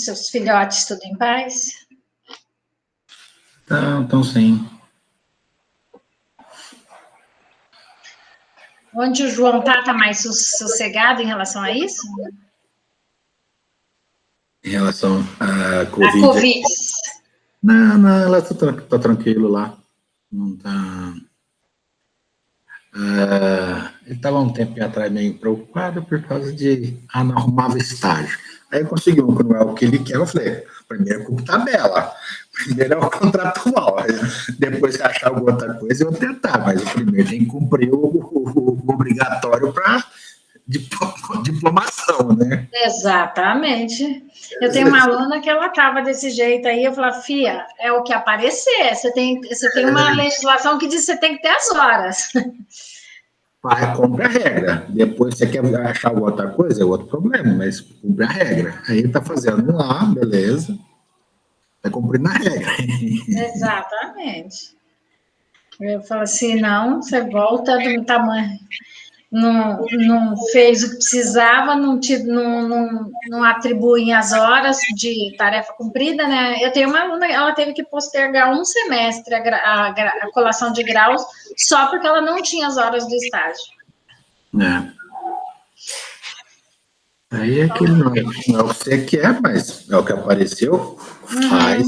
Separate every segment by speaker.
Speaker 1: seus filhotes tudo em paz?
Speaker 2: Então sim.
Speaker 1: Onde o João tá mais sossegado em relação a isso?
Speaker 2: Em relação à
Speaker 1: A
Speaker 2: Covid.
Speaker 1: Covid.
Speaker 2: Não, ela tá tranquilo lá. Não tá. Ele estava um tempo atrás meio preocupado por causa de não arrumava estágio. Aí conseguiu um que não é o que ele quer. Eu falei: primeiro cumpre tabela, primeiro é o contratual. Depois, se achar alguma outra coisa, eu vou tentar, mas o primeiro tem que cumprir o obrigatório para diplomação, né?
Speaker 1: Exatamente. Eu tenho uma aluna que ela estava desse jeito aí, eu falava, Fia, é o que aparecer, você tem uma legislação que diz que você tem que ter as horas.
Speaker 2: Cumpre a regra. Depois, você quer achar outra coisa, é outro problema, mas cumpre a regra. Aí ele está fazendo lá, beleza, está cumprindo a regra.
Speaker 1: Exatamente. Eu falo assim, não, você volta do tamanho, não fez o que precisava, não atribuem as horas de tarefa cumprida, né? Eu tenho uma aluna, ela teve que postergar um semestre a colação de graus só porque ela não tinha as horas do estágio.
Speaker 2: Aí aquele não é o que você quer, mas é o que apareceu, faz.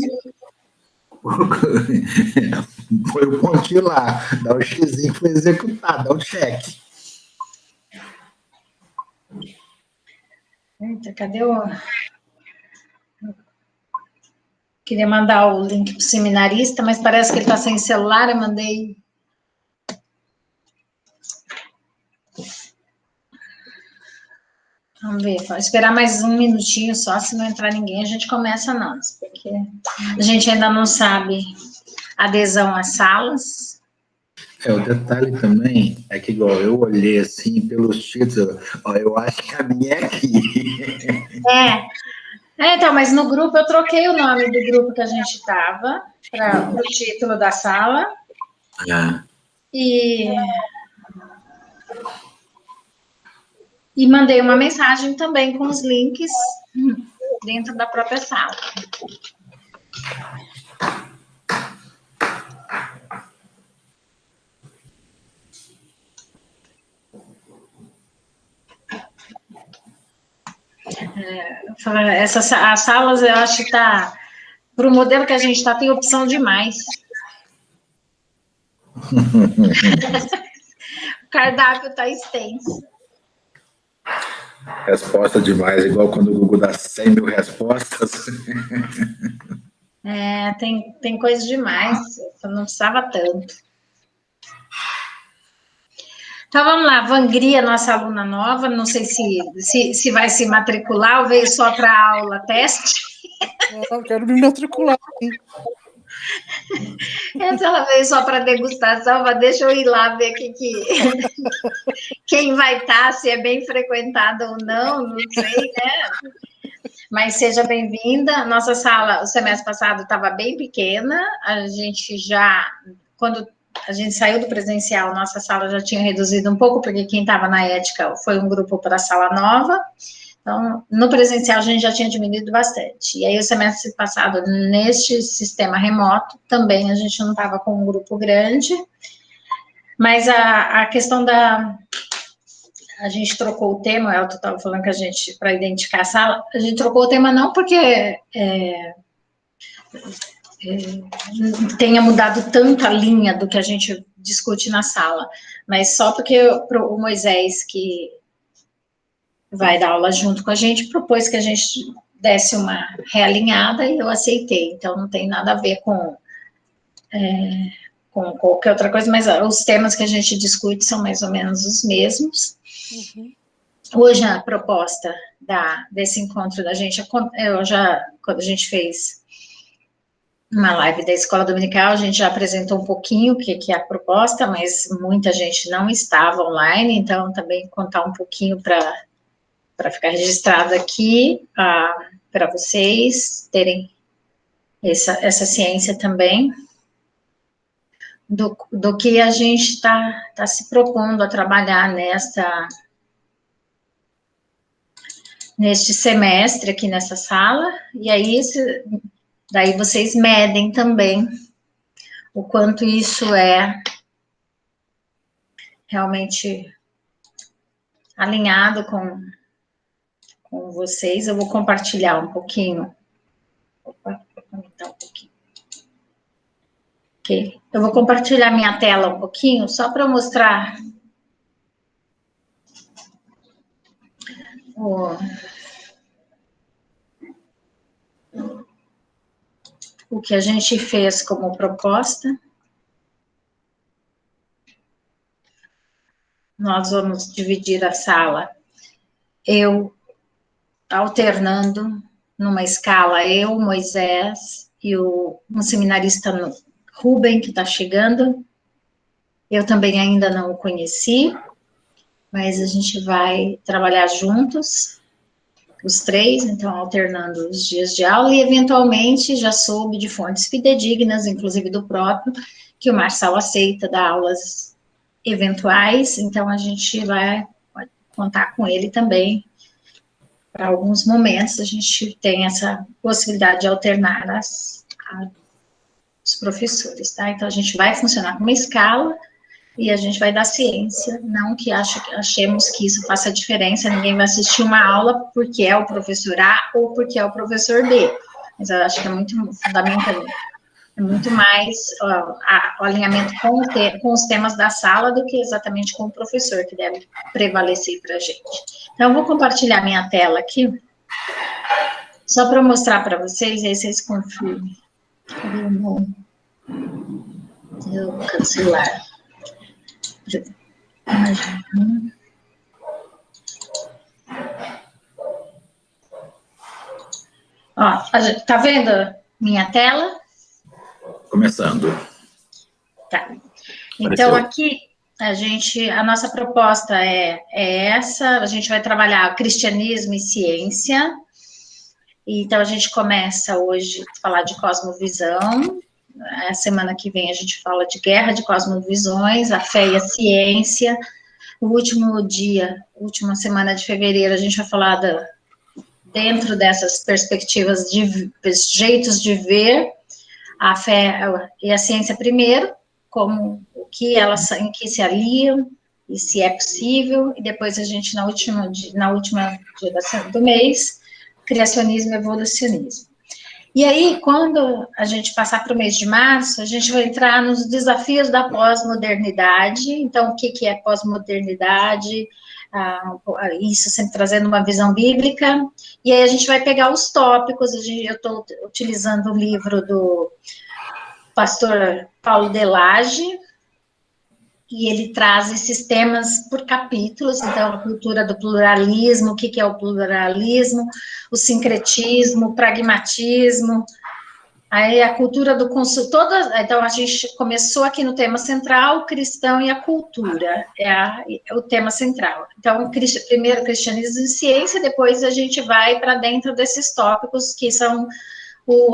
Speaker 2: Foi o pontinho lá, dá o xizinho, foi executado, dá o cheque.
Speaker 1: Eita, cadê o... Queria mandar o link para o seminarista, mas parece que ele está sem celular, eu mandei... Vamos ver, vou esperar mais um minutinho só, se não entrar ninguém, a gente começa não, porque a gente ainda não sabe adesão às salas.
Speaker 2: O detalhe também é que, igual eu olhei assim pelos títulos, eu acho que a minha é aqui.
Speaker 1: Então, mas no grupo eu troquei o nome do grupo que a gente estava para o título da sala. E mandei uma mensagem também com os links dentro da própria sala. As salas, eu acho que está... Para o modelo que a gente está, tem opção demais. O cardápio está extenso.
Speaker 2: Resposta demais, igual quando o Google dá 100 mil respostas.
Speaker 1: Tem coisa demais, eu não precisava tanto. Então, vamos lá, Vangria, nossa aluna nova, não sei se vai se matricular ou veio só para aula teste.
Speaker 3: Eu quero me matricular, sim.
Speaker 1: Ela veio só para degustação, mas deixa eu ir lá ver quem vai estar, se é bem frequentado ou não sei, né? Mas seja bem-vinda. Nossa sala, o semestre passado, estava bem pequena, quando a gente saiu do presencial, nossa sala já tinha reduzido um pouco, porque quem estava na ética foi um grupo para a sala nova. Então, no presencial, a gente já tinha diminuído bastante. E aí, o semestre passado, neste sistema remoto, também a gente não estava com um grupo grande. Mas a questão a gente trocou o tema, o Elton estava falando que para identificar a sala, a gente trocou o tema não porque tenha mudado tanto a linha do que a gente discute na sala, mas só porque o Moisés, que vai dar aula junto com a gente, propôs que a gente desse uma realinhada e eu aceitei. Então, não tem nada a ver com qualquer outra coisa, mas os temas que a gente discute são mais ou menos os mesmos. Uhum. Hoje, a proposta desse encontro da gente, quando a gente fez uma live da Escola Dominical, a gente já apresentou um pouquinho o que é a proposta, mas muita gente não estava online, então também contar um pouquinho para ficar registrado aqui, para vocês terem essa ciência também, do que a gente está se propondo a trabalhar neste semestre aqui nessa sala, e aí daí vocês medem também o quanto isso é realmente alinhado com vocês. Eu vou compartilhar um pouquinho. Opa, vou comentar um pouquinho. Ok. Eu vou compartilhar minha tela um pouquinho, só para mostrar o que a gente fez como proposta. Nós vamos dividir a sala, eu alternando numa escala, eu, Moisés e um seminarista Rubem, que está chegando. Eu também ainda não o conheci, mas a gente vai trabalhar juntos, os três, então alternando os dias de aula, e eventualmente já soube de fontes fidedignas, inclusive do próprio, que o Marçal aceita dar aulas eventuais, então a gente vai contar com ele também. Para alguns momentos a gente tem essa possibilidade de alternar os professores, tá? Então a gente vai funcionar com uma escala e a gente vai dar ciência, não que achemos que isso faça diferença, ninguém vai assistir uma aula porque é o professor A ou porque é o professor B, mas eu acho que é muito fundamental, é muito mais o alinhamento com os temas da sala do que exatamente com o professor, que deve prevalecer para a gente. Então, eu vou compartilhar minha tela aqui, só para mostrar para vocês, aí vocês confirmem. Cadê o meu? Eu vou cancelar. Ó, tá vendo minha tela?
Speaker 2: Começando.
Speaker 1: Tá. Então, aqui, a nossa proposta é essa, a gente vai trabalhar cristianismo e ciência, então a gente começa hoje a falar de cosmovisão, a semana que vem a gente fala de guerra de cosmovisões, a fé e a ciência, o última semana de fevereiro, a gente vai falar dentro dessas perspectivas de jeitos de ver a fé e a ciência primeiro, como em que se aliam, e se é possível, e depois a gente, na última dia do mês, criacionismo e evolucionismo. E aí, quando a gente passar para o mês de março, a gente vai entrar nos desafios da pós-modernidade. Então, o que é pós-modernidade? Isso sempre trazendo uma visão bíblica. E aí a gente vai pegar os tópicos. Eu estou utilizando o livro do pastor Paulo Delage, e ele traz esses temas por capítulos, então, a cultura do pluralismo, o que é o pluralismo, o sincretismo, o pragmatismo, aí a cultura do consumo, então, a gente começou aqui no tema central, o cristão e a cultura, é o tema central. Então, primeiro cristianismo e ciência, depois a gente vai para dentro desses tópicos que são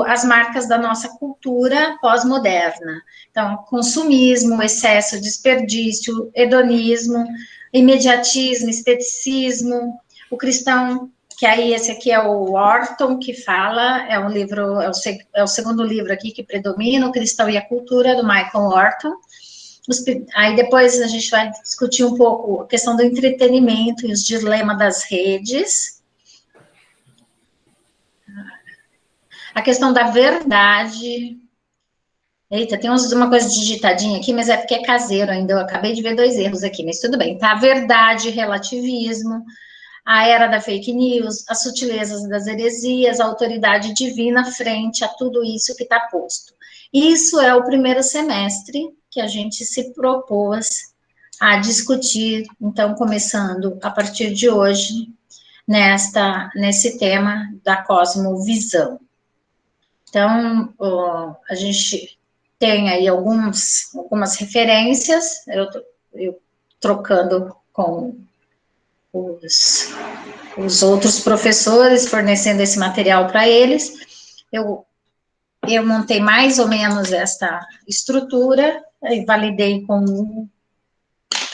Speaker 1: as marcas da nossa cultura pós-moderna. Então, consumismo, excesso, desperdício, hedonismo, imediatismo, esteticismo, o cristão, que aí esse aqui é o Orton que fala, é o segundo livro aqui que predomina, o Cristão e a Cultura, do Michael Orton. Aí depois a gente vai discutir um pouco a questão do entretenimento e os dilemas das redes, a questão da verdade. Eita, tem uma coisa digitadinha aqui, mas é porque é caseiro ainda. Eu acabei de ver 2 erros aqui, mas tudo bem. Tá? Verdade, relativismo, a era da fake news, as sutilezas das heresias, a autoridade divina frente a tudo isso que está posto. Isso é o primeiro semestre que a gente se propôs a discutir, então, começando a partir de hoje, nesse tema da cosmovisão. Então, a gente tem aí algumas referências, eu trocando com os outros professores, fornecendo esse material para eles, eu montei mais ou menos esta estrutura, e validei com o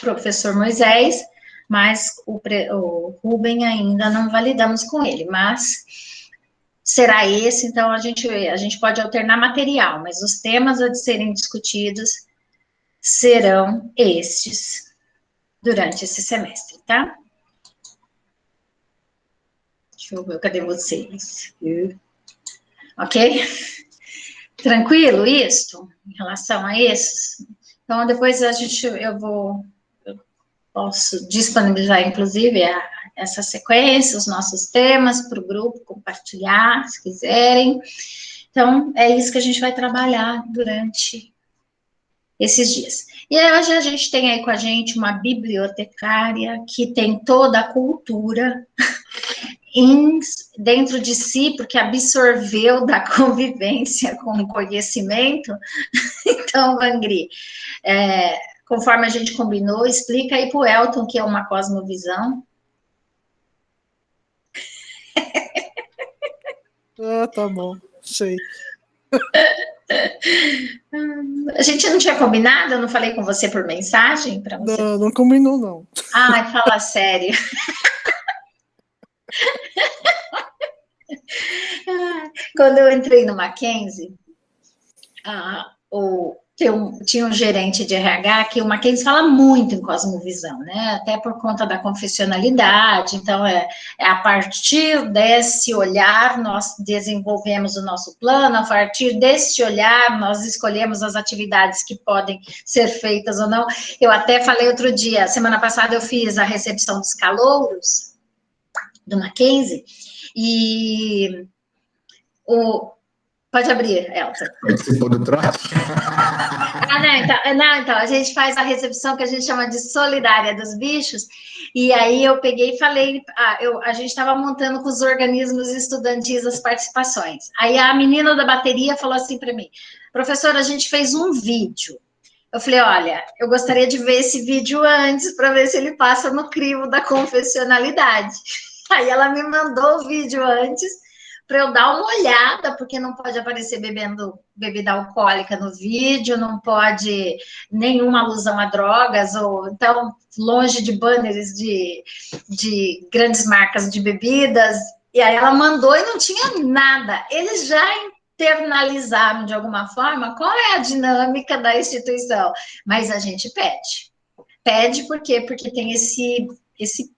Speaker 1: professor Moisés, mas o Rubem ainda não validamos com ele, mas será esse, então a gente pode alternar material, mas os temas a serem discutidos serão estes durante esse semestre, tá? Deixa eu ver, cadê vocês? Ok? Tranquilo isso? Em relação a isso? Então, depois eu posso disponibilizar, inclusive, essa sequência, os nossos temas para o grupo compartilhar, se quiserem. Então, é isso que a gente vai trabalhar durante esses dias. E aí, hoje a gente tem aí com a gente uma bibliotecária que tem toda a cultura dentro de si, porque absorveu da convivência com o conhecimento. Então, Vangri, conforme a gente combinou, explica aí para o Elton que é uma cosmovisão.
Speaker 3: Ah, tá bom, sei.
Speaker 1: A gente não tinha combinado? Eu não falei com você por mensagem? Para você?
Speaker 3: Não combinou, não.
Speaker 1: Ai, fala sério. Quando eu entrei no Mackenzie, tinha um gerente de RH que o Mackenzie fala muito em cosmovisão, né? Até por conta da confessionalidade. Então, a partir desse olhar, nós desenvolvemos o nosso plano, a partir desse olhar, nós escolhemos as atividades que podem ser feitas ou não. Eu até falei outro dia, semana passada eu fiz a recepção dos calouros do Mackenzie, e pode abrir, Elton.
Speaker 2: Participou do trote?
Speaker 1: Então, a gente faz a recepção que a gente chama de solidária dos bichos, e aí eu peguei e falei, a gente estava montando com os organismos estudantis as participações. Aí a menina da bateria falou assim para mim, professora, a gente fez um vídeo. Eu falei, olha, eu gostaria de ver esse vídeo antes para ver se ele passa no crivo da confessionalidade. Aí ela me mandou o vídeo antes para eu dar uma olhada, porque não pode aparecer bebendo bebida alcoólica no vídeo, não pode nenhuma alusão a drogas, ou então longe de banners de grandes marcas de bebidas. E aí ela mandou e não tinha nada. Eles já internalizaram de alguma forma qual é a dinâmica da instituição, mas a gente pede. Pede por quê? Porque tem esse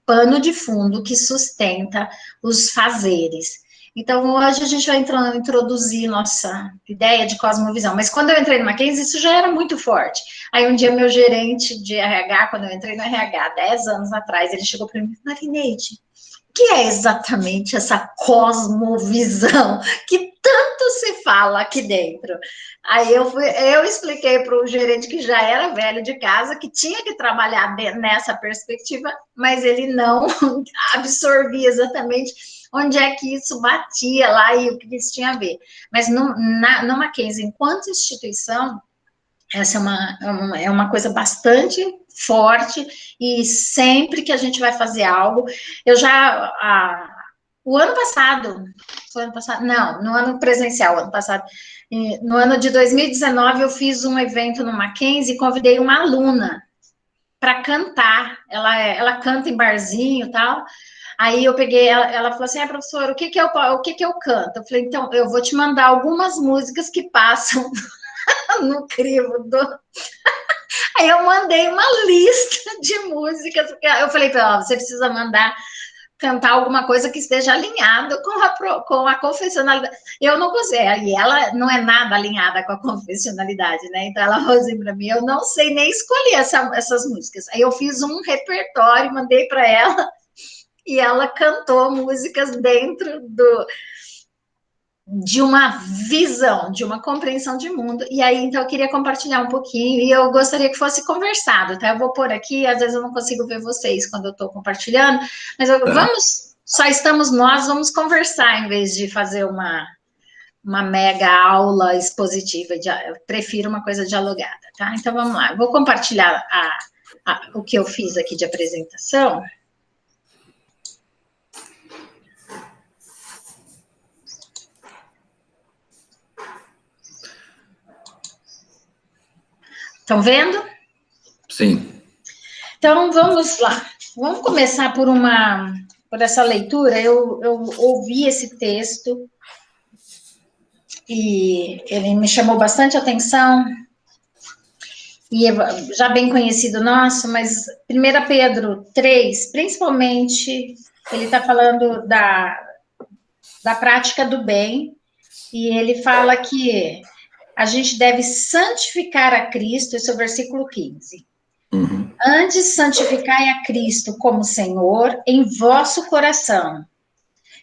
Speaker 1: pano de fundo que sustenta os fazeres. Então, hoje a gente vai introduzir nossa ideia de cosmovisão. Mas quando eu entrei no Mackenzie, isso já era muito forte. Aí, um dia, meu gerente de RH, quando eu entrei no RH, 10 anos atrás, ele chegou para mim, Marineide, o que é exatamente essa cosmovisão que tanto se fala aqui dentro? Aí eu expliquei para o gerente que já era velho de casa, que tinha que trabalhar nessa perspectiva, mas ele não absorvia exatamente onde é que isso batia lá e o que isso tinha a ver. Mas no Mackenzie, enquanto instituição, essa é uma coisa bastante forte, e sempre que a gente vai fazer algo, o ano passado, não, no ano presencial, ano passado, no ano de 2019, eu fiz um evento no Mackenzie e convidei uma aluna para cantar, ela canta em barzinho e tal. Aí eu peguei, ela falou assim, professora, o que eu canto? Eu falei, então, eu vou te mandar algumas músicas que passam no crivo do... Aí eu mandei uma lista de músicas, porque eu falei para ela, você precisa cantar alguma coisa que esteja alinhado com a confessionalidade. Eu não consigo, e ela não é nada alinhada com a confessionalidade, né? Então ela falou assim para mim, eu não sei nem escolher essas músicas. Aí eu fiz um repertório, mandei para ela, e ela cantou músicas dentro de uma visão, de uma compreensão de mundo, e aí, então, eu queria compartilhar um pouquinho, e eu gostaria que fosse conversado, tá? Eu vou pôr aqui, às vezes eu não consigo ver vocês quando eu estou compartilhando, mas só estamos nós, vamos conversar, em vez de fazer uma mega aula expositiva, eu prefiro uma coisa dialogada, tá? Então, vamos lá, eu vou compartilhar o que eu fiz aqui de apresentação. Estão vendo?
Speaker 2: Sim.
Speaker 1: Então, vamos lá. Vamos começar por essa leitura. Eu ouvi esse texto e ele me chamou bastante atenção, e é já bem conhecido nosso, mas 1 Pedro 3, principalmente, ele está falando da prática do bem, e ele fala que a gente deve santificar a Cristo, esse é o versículo 15. Antes, santificai a Cristo como Senhor em vosso coração,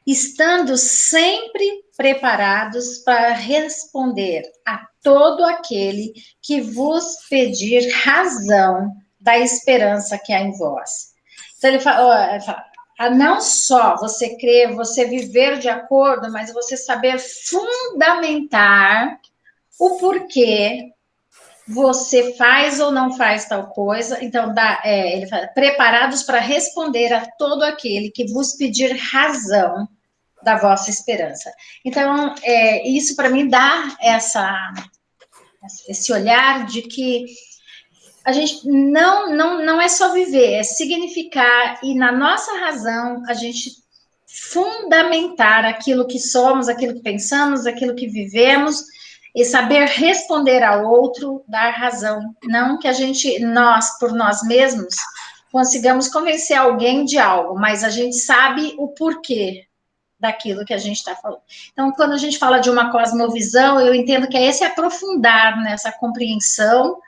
Speaker 1: estando sempre preparados para responder a todo aquele que vos pedir razão da esperança que há em vós. Então, ele fala, não só você crer, você viver de acordo, mas você saber fundamentar o porquê você faz ou não faz tal coisa. Então, ele fala, preparados para responder a todo aquele que vos pedir razão da vossa esperança. Então, isso para mim dá esse olhar de que a gente não é só viver, é significar, e na nossa razão, a gente fundamentar aquilo que somos, aquilo que pensamos, aquilo que vivemos, e saber responder ao outro, dar razão. Não que nós, por nós mesmos, consigamos convencer alguém de algo, mas a gente sabe o porquê daquilo que a gente está falando. Então, quando a gente fala de uma cosmovisão, eu entendo que é esse aprofundar nessa compreensão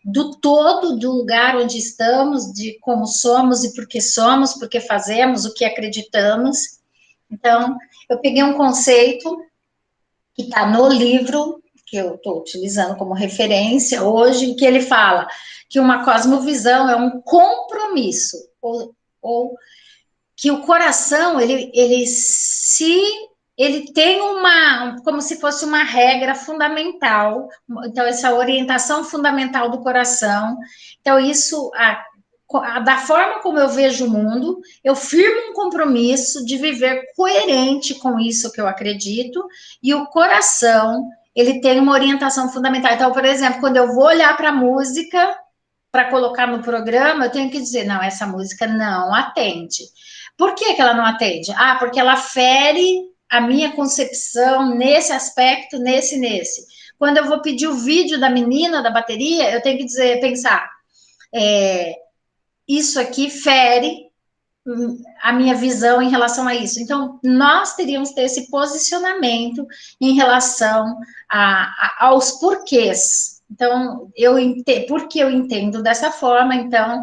Speaker 1: do todo, do lugar onde estamos, de como somos e por que somos, por que fazemos, o que acreditamos. Então, eu peguei um conceito que está no livro, que eu estou utilizando como referência hoje, que ele fala que uma cosmovisão é um compromisso, ou que o coração, ele tem como se fosse uma regra fundamental, então essa orientação fundamental do coração, então isso, da forma como eu vejo o mundo, eu firmo um compromisso de viver coerente com isso que eu acredito, e o coração, ele tem uma orientação fundamental. Então, por exemplo, quando eu vou olhar para a música, para colocar no programa, eu tenho que dizer, não, essa música não atende. Por que ela não atende? Porque ela fere a minha concepção nesse aspecto, nesse. Quando eu vou pedir o vídeo da menina da bateria, eu tenho que pensar, isso aqui fere a minha visão em relação a isso. Então, nós teríamos que ter esse posicionamento em relação aos porquês. Então, porque eu entendo dessa forma, então,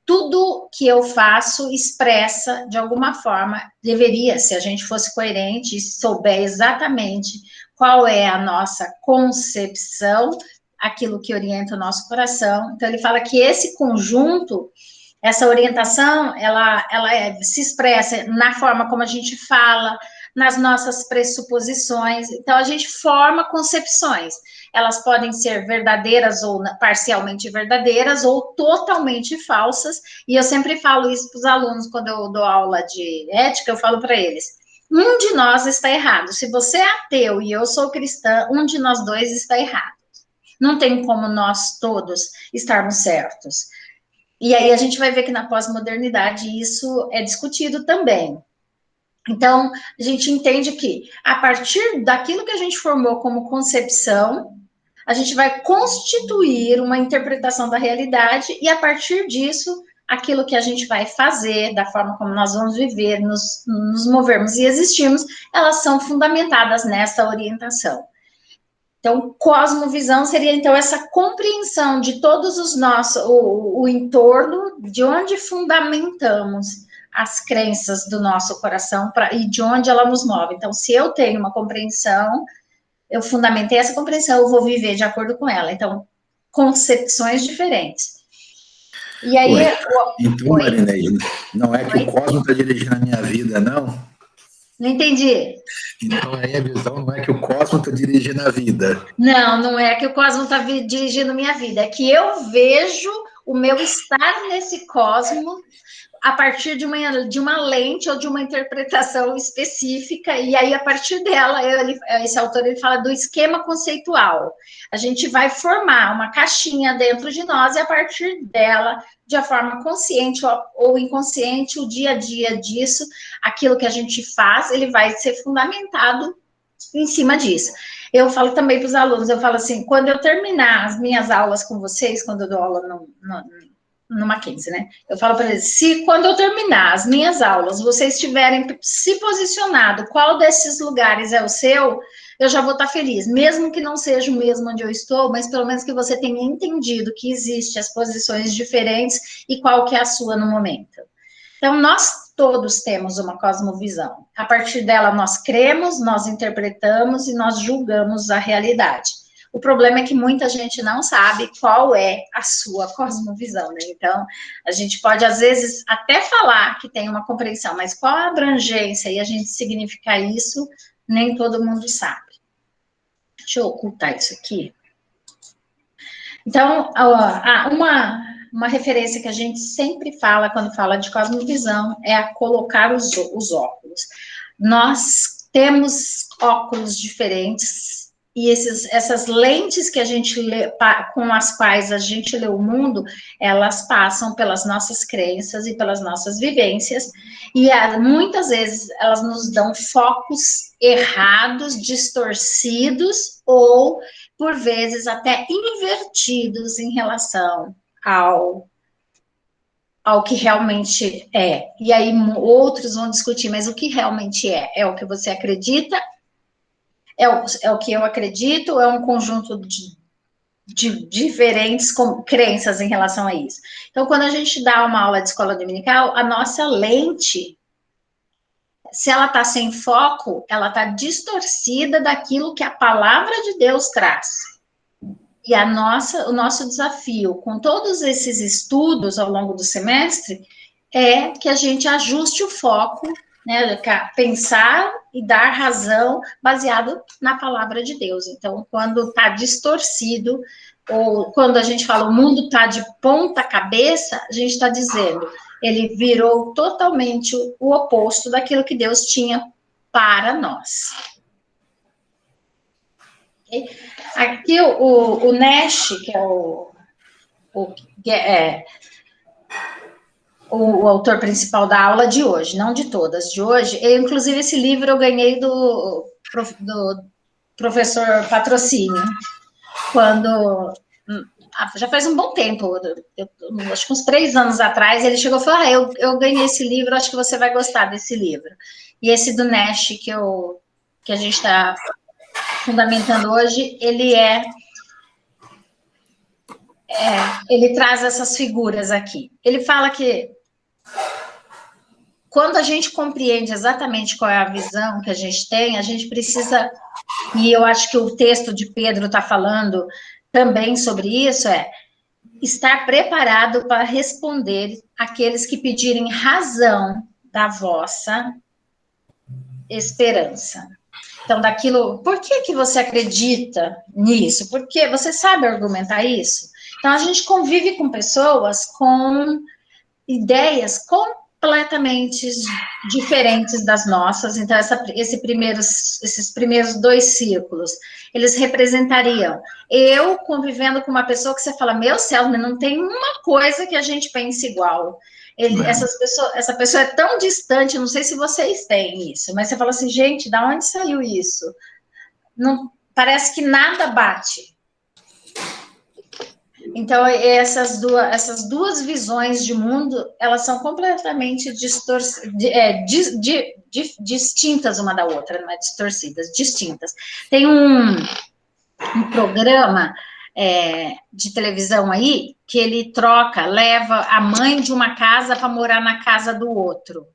Speaker 1: tudo que eu faço expressa, de alguma forma, deveria, se a gente fosse coerente e souber exatamente qual é a nossa concepção, aquilo que orienta o nosso coração. Então, ele fala que esse conjunto, essa orientação, ela se expressa na forma como a gente fala, nas nossas pressuposições. Então, a gente forma concepções. Elas podem ser verdadeiras ou parcialmente verdadeiras ou totalmente falsas. E eu sempre falo isso para os alunos, quando eu dou aula de ética, eu falo para eles, um de nós está errado. Se você é ateu e eu sou cristã, um de nós dois está errado. Não tem como nós todos estarmos certos. E aí a gente vai ver que na pós-modernidade isso é discutido também. Então, a gente entende que, a partir daquilo que a gente formou como concepção, a gente vai constituir uma interpretação da realidade, e a partir disso, aquilo que a gente vai fazer, da forma como nós vamos viver, nos movermos e existirmos, elas são fundamentadas nessa orientação. Então, cosmovisão seria, então, essa compreensão de todos os nossos, o entorno, de onde fundamentamos as crenças do nosso coração e de onde ela nos move. Então, se eu tenho uma compreensão, eu fundamentei essa compreensão, eu vou viver de acordo com ela. Então, concepções diferentes. E aí...
Speaker 2: Então, Marineide, não é que o cosmos está dirigindo a minha vida, não?
Speaker 1: Não entendi.
Speaker 2: Então, aí a visão não é que o cosmos está dirigindo a vida.
Speaker 1: Não é que o cosmos está dirigindo minha vida. É que eu vejo o meu estar nesse cosmos a partir de uma lente ou de uma interpretação específica, e aí, a partir dela, esse autor ele fala do esquema conceitual. A gente vai formar uma caixinha dentro de nós, e a partir dela, de uma forma consciente ou inconsciente, o dia a dia disso, aquilo que a gente faz, ele vai ser fundamentado em cima disso. Eu falo também para os alunos, eu falo assim, quando eu terminar as minhas aulas com vocês, quando eu dou aula no Mackenzie, né? Eu falo para eles, se quando eu terminar as minhas aulas, vocês tiverem se posicionado, qual desses lugares é o seu, eu já vou estar feliz, mesmo que não seja o mesmo onde eu estou, mas pelo menos que você tenha entendido que existem as posições diferentes e qual que é a sua no momento. Então, nós todos temos uma cosmovisão. A partir dela, nós cremos, nós interpretamos e nós julgamos a realidade. O problema é que muita gente não sabe qual é a sua cosmovisão, né? Então, a gente pode, às vezes, até falar que tem uma compreensão, mas qual a abrangência e a gente significar isso, nem todo mundo sabe. Deixa eu ocultar isso aqui. Então, uma referência que a gente sempre fala quando fala de cosmovisão é a colocar os óculos. Nós temos óculos diferentes e essas lentes que a gente lê, com as quais a gente lê o mundo, elas passam pelas nossas crenças e pelas nossas vivências, e muitas vezes elas nos dão focos errados, distorcidos, ou, por vezes, até invertidos em relação ao que realmente é. E aí outros vão discutir, mas o que realmente é? É o que você acredita? É o que eu acredito, é um conjunto de diferentes crenças em relação a isso. Então, quando a gente dá uma aula de escola dominical, a nossa lente, se ela está sem foco, ela está distorcida daquilo que a palavra de Deus traz. E o nosso desafio com todos esses estudos ao longo do semestre é que a gente ajuste o foco, né, pensar e dar razão baseado na palavra de Deus. Então, quando está distorcido, ou quando a gente fala o mundo está de ponta cabeça, a gente está dizendo, ele virou totalmente o oposto daquilo que Deus tinha para nós. Okay? Aqui o Nash, que é o autor principal da aula de hoje, não de todas, de hoje. Inclusive, esse livro eu ganhei do professor Patrocínio, quando, já faz um bom tempo, acho que uns 3 anos atrás, ele chegou e falou, eu ganhei esse livro, acho que você vai gostar desse livro. E esse do Nash, que a gente está fundamentando hoje, ele traz essas figuras aqui. Ele fala que quando a gente compreende exatamente qual é a visão que a gente tem, a gente precisa, e eu acho que o texto de Pedro está falando também sobre isso, estar preparado para responder aqueles que pedirem razão da vossa esperança. Então, por que você acredita nisso? Porque você sabe argumentar isso? Então, a gente convive com pessoas com ideias completamente diferentes das nossas. Então, esses primeiros 2 círculos, eles representariam eu convivendo com uma pessoa que você fala, meu céu, mas não tem uma coisa que a gente pense igual. Essa pessoa é tão distante, não sei se vocês têm isso, mas você fala assim, gente, da onde saiu isso? Não, parece que nada bate. Então, essas duas visões de mundo, elas são completamente distintas uma da outra, não é distorcidas, distintas. Tem um programa de televisão aí, que ele leva a mãe de uma casa para morar na casa do outro,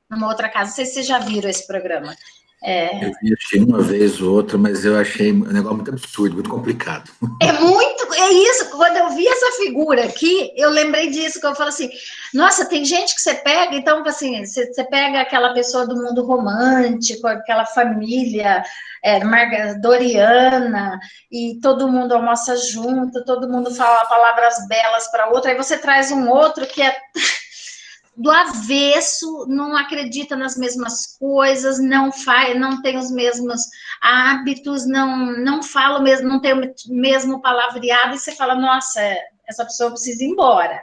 Speaker 1: numa outra casa. Não sei se vocês já viram esse programa.
Speaker 2: Eu vi uma vez ou outra, mas eu achei um negócio muito absurdo, muito complicado.
Speaker 1: É isso, quando eu vi essa figura aqui, eu lembrei disso, que eu falo assim, nossa, tem gente que você pega, então, assim, você pega aquela pessoa do mundo romântico, aquela família Doriana, e todo mundo almoça junto, todo mundo fala palavras belas para outra, aí você traz um outro que é do avesso, não acredita nas mesmas coisas, não tem os mesmos hábitos, não fala o mesmo, não tem o mesmo palavreado, e você fala, nossa, essa pessoa precisa ir embora.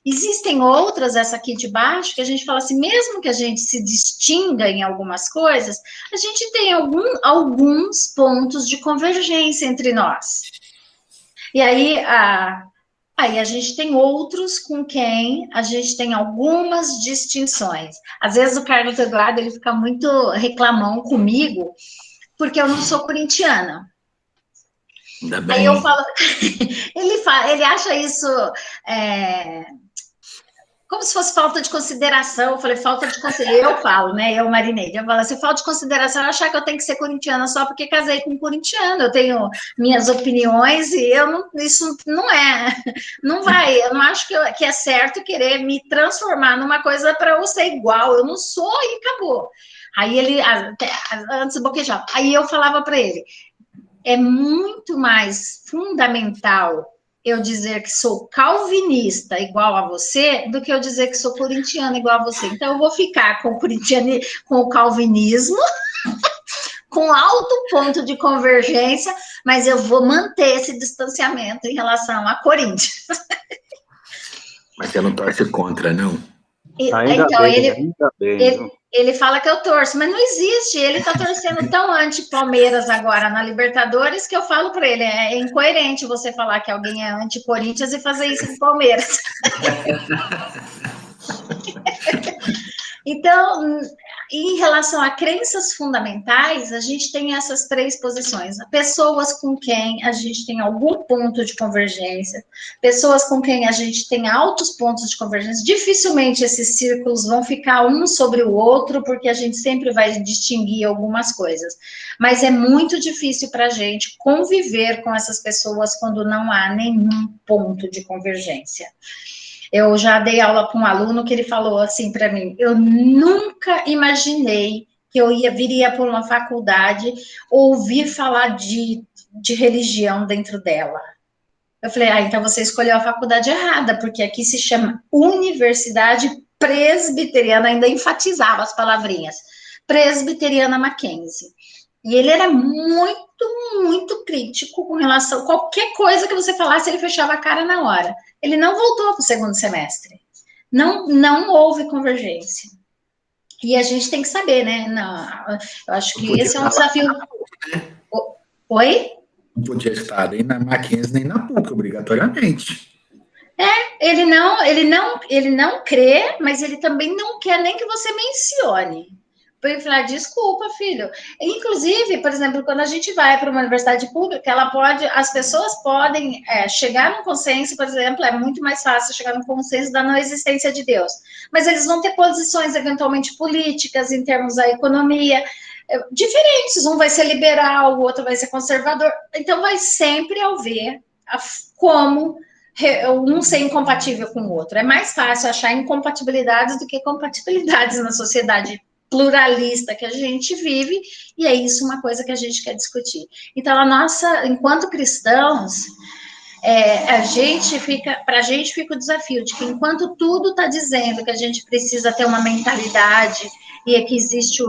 Speaker 1: Existem outras, essa aqui de baixo, que a gente fala assim, mesmo que a gente se distinga em algumas coisas, a gente tem alguns pontos de convergência entre nós. E aí a gente tem outros com quem a gente tem algumas distinções. Às vezes o Carlos Eduardo, ele fica muito reclamão comigo, porque eu não sou corintiana.
Speaker 2: Ainda bem.
Speaker 1: Aí eu falo, ele acha isso como se fosse falta de consideração. Eu falei, falta de consideração. Eu falo, né? Eu, Marineide, eu falo assim, falta de consideração, eu achar que eu tenho que ser corintiana só porque casei com um corintiano. Eu tenho minhas opiniões e isso não não vai. Eu não acho que é certo querer me transformar numa coisa para eu ser igual. Eu não sou e acabou. Aí ele, antes boquejava. Aí eu falava para ele, é muito mais fundamental eu dizer que sou calvinista igual a você, do que eu dizer que sou corintiana igual a você. Então, eu vou ficar com o calvinismo, com alto ponto de convergência, mas eu vou manter esse distanciamento em relação a Corinthians.
Speaker 2: Mas você não torce contra, não?
Speaker 1: Então, ele fala que eu torço, mas não existe. Ele está torcendo tão anti-Palmeiras agora na Libertadores que eu falo para ele, é incoerente você falar que alguém é anti-Corinthians e fazer isso com Palmeiras. Então, em relação a crenças fundamentais, a gente tem essas três posições. Pessoas com quem a gente tem algum ponto de convergência, pessoas com quem a gente tem altos pontos de convergência. Dificilmente esses círculos vão ficar um sobre o outro, porque a gente sempre vai distinguir algumas coisas. Mas é muito difícil para a gente conviver com essas pessoas quando não há nenhum ponto de convergência. Eu já dei aula para um aluno que ele falou assim para mim, eu nunca imaginei que eu viria para uma faculdade ouvir falar de religião dentro dela. Eu falei, então você escolheu a faculdade errada, porque aqui se chama Universidade Presbiteriana, ainda enfatizava as palavrinhas, Presbiteriana Mackenzie. E ele era muito crítico com relação a qualquer coisa que você falasse, ele fechava a cara na hora. Ele não voltou para o segundo semestre. Não houve convergência. E a gente tem que saber, né? Eu acho que esse é um desafio. Oi?
Speaker 2: Não podia estar nem na Mackenzie nem na PUC, obrigatoriamente.
Speaker 1: Ele não crê, mas ele também não quer nem que você mencione. Eu falei, desculpa, filho. Inclusive, por exemplo, quando a gente vai para uma universidade pública, as pessoas podem chegar num consenso, por exemplo, é muito mais fácil chegar num consenso da não existência de Deus. Mas eles vão ter posições, eventualmente, políticas, em termos da economia, diferentes. Um vai ser liberal, o outro vai ser conservador. Então, vai sempre haver como um ser incompatível com o outro. É mais fácil achar incompatibilidades do que compatibilidades na sociedade pluralista que a gente vive, e é isso uma coisa que a gente quer discutir. Então, enquanto cristãos, para a gente fica o desafio de que enquanto tudo está dizendo que a gente precisa ter uma mentalidade e que existe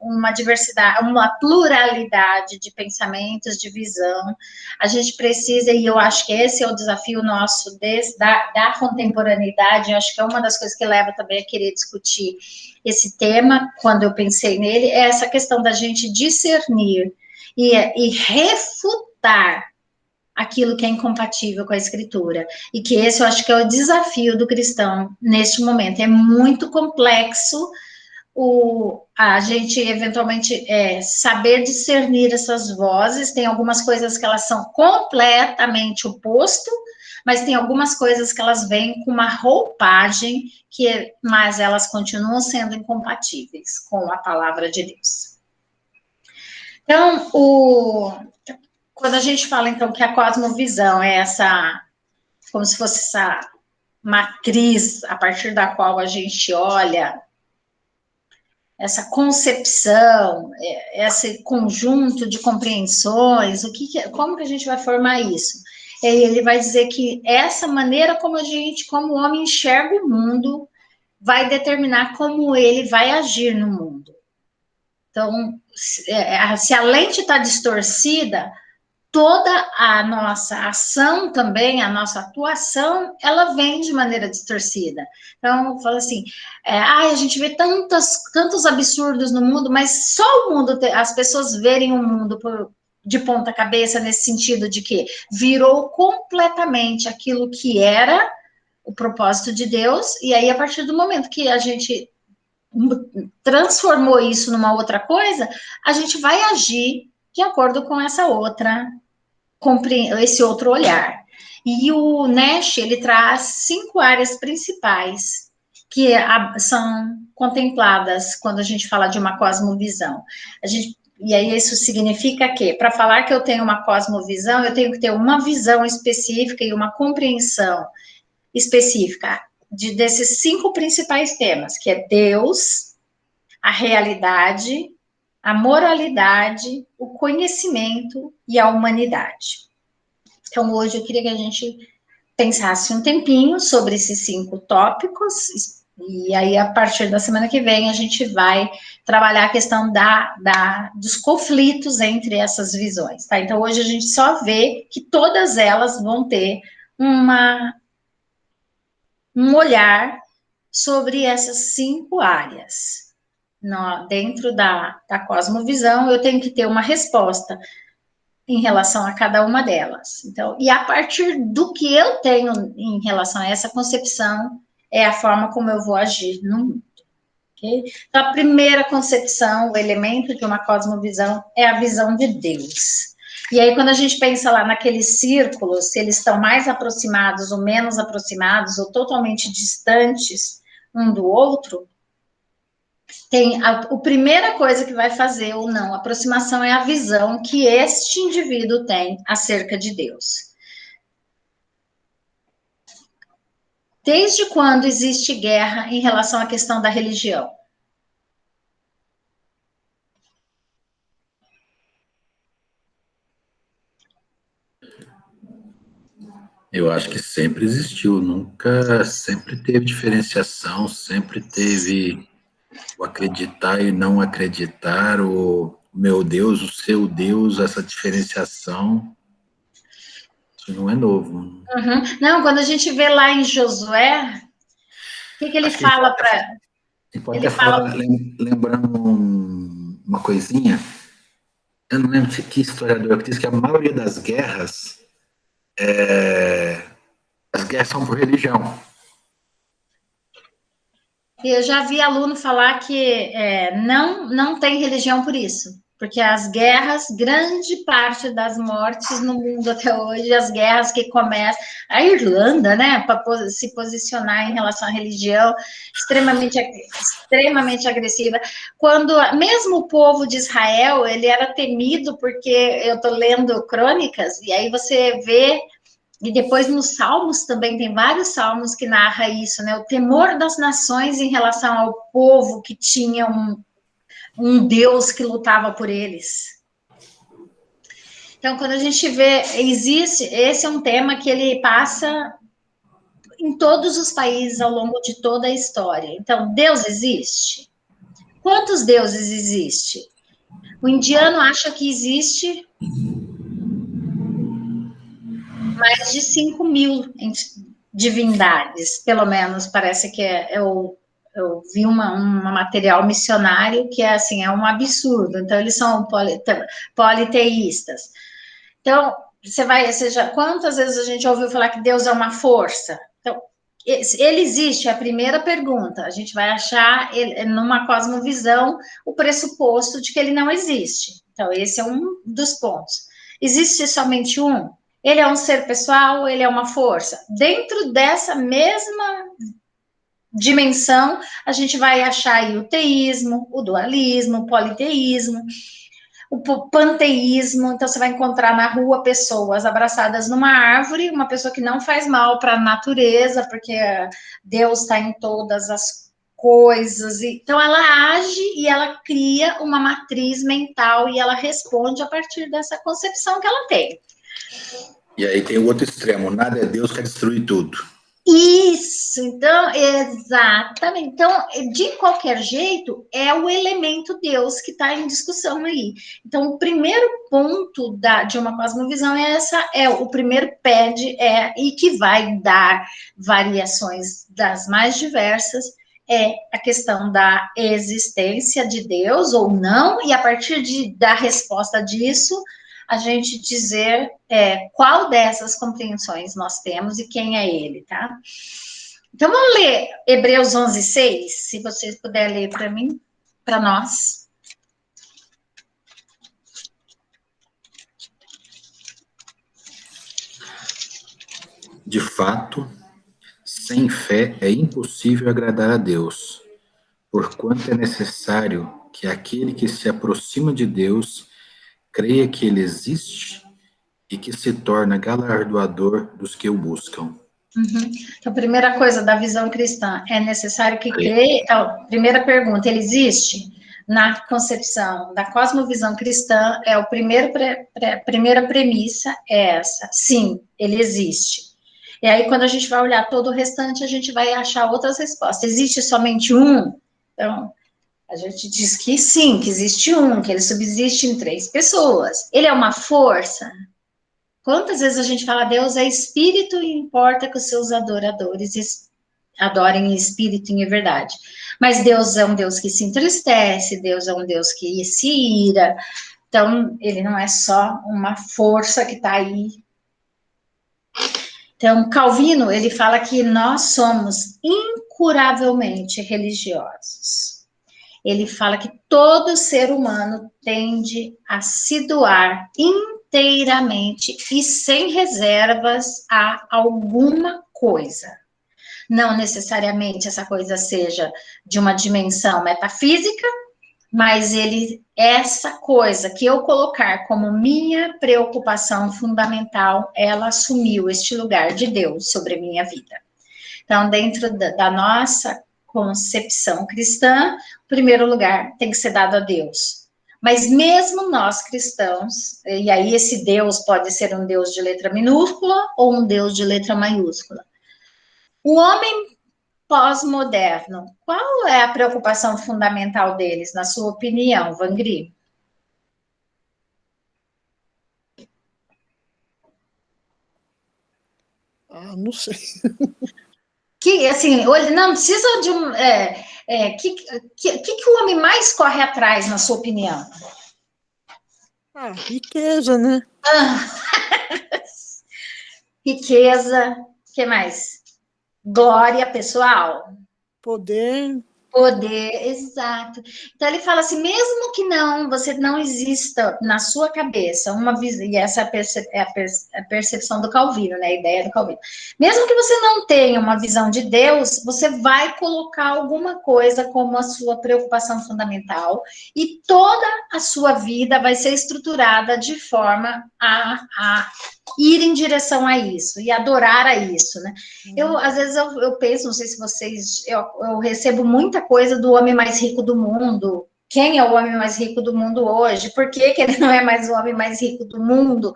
Speaker 1: uma diversidade, uma pluralidade de pensamentos, de visão, a gente precisa, e eu acho que esse é o desafio nosso da contemporaneidade, eu acho que é uma das coisas que leva também a querer discutir esse tema, quando eu pensei nele, é essa questão da gente discernir e refutar aquilo que é incompatível com a escritura, e que esse eu acho que é o desafio do cristão neste momento. É muito complexo a gente eventualmente saber discernir essas vozes. Tem algumas coisas que elas são completamente oposto, mas tem algumas coisas que elas vêm com uma roupagem mas elas continuam sendo incompatíveis com a palavra de Deus. Então, quando a gente fala, então, que a cosmovisão é como se fosse essa matriz a partir da qual a gente olha, essa concepção, esse conjunto de compreensões, como que a gente vai formar isso? Ele vai dizer que essa maneira como o homem enxerga o mundo vai determinar como ele vai agir no mundo. Então, se a lente está distorcida, toda a nossa ação também, a nossa atuação, ela vem de maneira distorcida. Então, fala assim, a gente vê tantos absurdos no mundo, mas só o mundo, as pessoas verem o mundo de ponta cabeça, nesse sentido de que virou completamente aquilo que era o propósito de Deus, e aí, a partir do momento que a gente transformou isso numa outra coisa, a gente vai agir de acordo com esse outro olhar. E o Nash, ele traz 5 áreas principais que são contempladas quando a gente fala de uma cosmovisão. E aí isso significa que, para falar que eu tenho uma cosmovisão, eu tenho que ter uma visão específica e uma compreensão específica desses 5 principais temas, que é Deus, a realidade, a moralidade, o conhecimento e a humanidade. Então, hoje eu queria que a gente pensasse um tempinho sobre esses 5 tópicos, e aí, a partir da semana que vem, a gente vai trabalhar a questão dos conflitos entre essas visões, tá? Então, hoje a gente só vê que todas elas vão ter um olhar sobre essas 5 áreas. Dentro da cosmovisão, eu tenho que ter uma resposta em relação a cada uma delas. Então, e a partir do que eu tenho em relação a essa concepção, é a forma como eu vou agir no mundo. Okay? Então, a primeira concepção, o elemento de uma cosmovisão, é a visão de Deus. E aí, quando a gente pensa lá naqueles círculos, se eles estão mais aproximados ou menos aproximados, ou totalmente distantes um do outro, a primeira coisa que vai fazer ou não a aproximação é a visão que este indivíduo tem acerca de Deus. Desde quando existe guerra em relação à questão da religião?
Speaker 2: Eu acho que sempre existiu, sempre teve diferenciação, sempre teve o acreditar e não acreditar, o meu Deus, o seu Deus, essa diferenciação, isso não é novo.
Speaker 1: Uhum. Não, quando a gente vê lá em Josué, o que ele fala para...
Speaker 2: Ele pode até falar, lembrando uma coisinha, eu não lembro que historiador que diz que a maioria das guerras, as guerras são por religião.
Speaker 1: Eu já vi aluno falar que não tem religião por isso, porque as guerras, grande parte das mortes no mundo até hoje, as guerras que começam, a Irlanda, né, para se posicionar em relação à religião, extremamente agressiva, quando mesmo o povo de Israel, ele era temido, porque eu estou lendo crônicas, e aí você vê. E depois nos Salmos também tem vários salmos que narra isso, né? O temor das nações em relação ao povo que tinha um Deus que lutava por eles. Então, quando a gente vê, esse é um tema que ele passa em todos os países ao longo de toda a história. Então, Deus existe? Quantos deuses existem? O indiano acha que existe mais de 5.000 divindades, pelo menos, parece que eu vi um material missionário que assim, é um absurdo, então eles são politeístas. Então, quantas vezes a gente ouviu falar que Deus é uma força? Então, ele existe, é a primeira pergunta, a gente vai achar numa cosmovisão o pressuposto de que ele não existe. Então, esse é um dos pontos. Existe somente um? Ele é um ser pessoal, ele é uma força. Dentro dessa mesma dimensão, a gente vai achar aí o teísmo, o dualismo, o politeísmo, o panteísmo. Então, você vai encontrar na rua pessoas abraçadas numa árvore, uma pessoa que não faz mal para a natureza, porque Deus está em todas as coisas. Então, ela age e ela cria uma matriz mental e ela responde a partir dessa concepção que ela tem.
Speaker 2: E aí tem o outro extremo, nada é Deus, quer destruir tudo.
Speaker 1: Isso, então, exatamente. Então, de qualquer jeito, é o elemento Deus que está em discussão aí. Então, o primeiro ponto de uma cosmovisão o primeiro pede e que vai dar variações das mais diversas, é a questão da existência de Deus ou não, e a partir da resposta disso, a gente dizer qual dessas compreensões nós temos e quem é ele, tá? Então, vamos ler Hebreus 11:6, se vocês puderem ler para mim, para nós.
Speaker 2: De fato, sem fé é impossível agradar a Deus, porquanto é necessário que aquele que se aproxima de Deus creia que ele existe e que se torna galardoador dos que o buscam.
Speaker 1: Uhum. Então, a primeira coisa da visão cristã, é necessário que creia. Então, primeira pergunta, ele existe? Na concepção da cosmovisão cristã, primeira premissa é essa. Sim, ele existe. E aí, quando a gente vai olhar todo o restante, a gente vai achar outras respostas. Existe somente um? Então, a gente diz que sim, que existe um, que ele subsiste em 3 pessoas. Ele é uma força? Quantas vezes a gente fala, Deus é espírito e importa que os seus adoradores adorem em espírito e em verdade. Mas Deus é um Deus que se entristece, Deus é um Deus que se ira. Então, ele não é só uma força que está aí. Então, Calvino, ele fala que nós somos incuravelmente religiosos. Ele fala que todo ser humano tende a se doar inteiramente e sem reservas a alguma coisa. Não necessariamente essa coisa seja de uma dimensão metafísica, mas essa coisa que eu colocar como minha preocupação fundamental, ela assumiu este lugar de Deus sobre a minha vida. Então, dentro da nossa concepção cristã, o primeiro lugar tem que ser dado a Deus. Mas mesmo nós cristãos, e aí esse Deus pode ser um Deus de letra minúscula ou um Deus de letra maiúscula. O homem pós-moderno, qual é a preocupação fundamental deles, na sua opinião, Vangri?
Speaker 3: Não sei.
Speaker 1: Que, assim, não precisa de um... que o homem mais corre atrás, na sua opinião?
Speaker 3: Riqueza, né?
Speaker 1: Riqueza, o que mais? Glória pessoal.
Speaker 3: Poder.
Speaker 1: Poder, exato. Então ele fala assim, mesmo que você não exista na sua cabeça uma visão, e essa é a percepção do Calvino, né, a ideia do Calvino. Mesmo que você não tenha uma visão de Deus, você vai colocar alguma coisa como a sua preocupação fundamental e toda a sua vida vai ser estruturada de forma a ir em direção a isso e adorar a isso, né? Às vezes eu penso, não sei se vocês, eu recebo muita coisa do homem mais rico do mundo. Quem é o homem mais rico do mundo hoje? Por que ele não é mais o homem mais rico do mundo?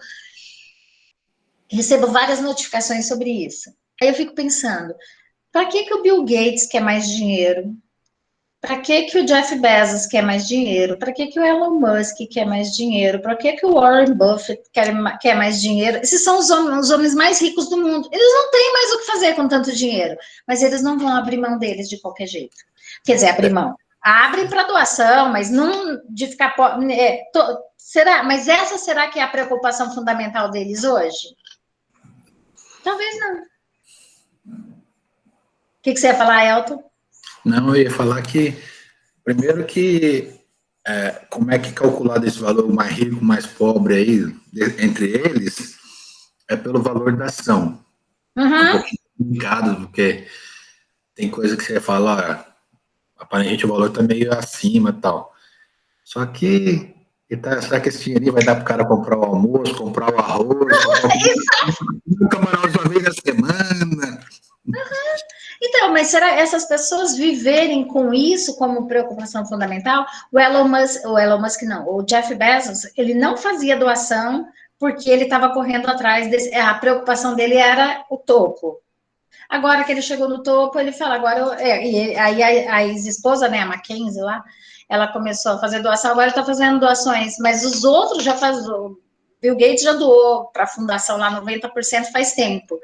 Speaker 1: Recebo várias notificações sobre isso. Aí eu fico pensando, para que o Bill Gates quer mais dinheiro? Para que o Jeff Bezos quer mais dinheiro? Para que o Elon Musk quer mais dinheiro? Para que o Warren Buffett quer mais dinheiro? Esses são os homens mais ricos do mundo. Eles não têm mais o que fazer com tanto dinheiro, mas eles não vão abrir mão deles de qualquer jeito. Quer dizer, abrir mão. Abrem para doação, mas não de ficar... Mas essa será que é a preocupação fundamental deles hoje? Talvez não. O que você ia falar, Elton?
Speaker 2: Não, eu ia falar que, primeiro que, como é que calculado esse valor mais rico, mais pobre aí, entre eles, é pelo valor da ação. É um pouquinho complicado, porque tem coisa que você fala, aparentemente o valor tá meio acima e tal. Só que, será que esse dinheirinho vai dar pro cara comprar o almoço, comprar o arroz, comprar o camarão de uma vez na semana?
Speaker 1: Então, mas será essas pessoas viverem com isso como preocupação fundamental? O Elon Musk não, o Jeff Bezos, ele não fazia doação porque ele estava correndo atrás a preocupação dele era o topo. Agora que ele chegou no topo, ele fala, agora aí a ex-esposa, né, a Mackenzie lá, ela começou a fazer doação, agora está fazendo doações, mas os outros já faz, Bill Gates já doou para a fundação lá 90% faz tempo.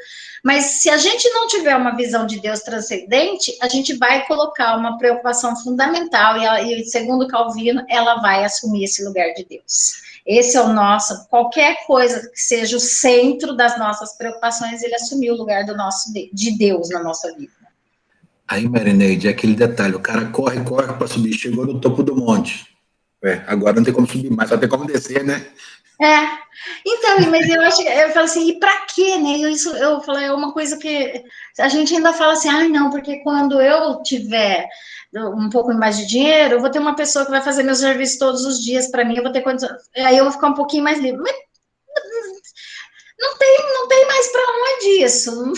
Speaker 1: Mas se a gente não tiver uma visão de Deus transcendente, a gente vai colocar uma preocupação fundamental, e segundo Calvino, ela vai assumir esse lugar de Deus. Esse é o nosso, qualquer coisa que seja o centro das nossas preocupações, ele assumiu o lugar de Deus na nossa vida.
Speaker 2: Aí, Marineide, é aquele detalhe, o cara corre para subir, chegou no topo do monte. Agora não tem como subir mais, só tem como descer, né?
Speaker 1: Então, mas eu falo assim, e para quê, né? Eu falei, é uma coisa que a gente ainda fala assim, não, porque quando eu tiver um pouco mais de dinheiro, eu vou ter uma pessoa que vai fazer meu serviço todos os dias para mim, eu vou ter condições, aí eu vou ficar um pouquinho mais livre. Mas não tem mais para onde isso.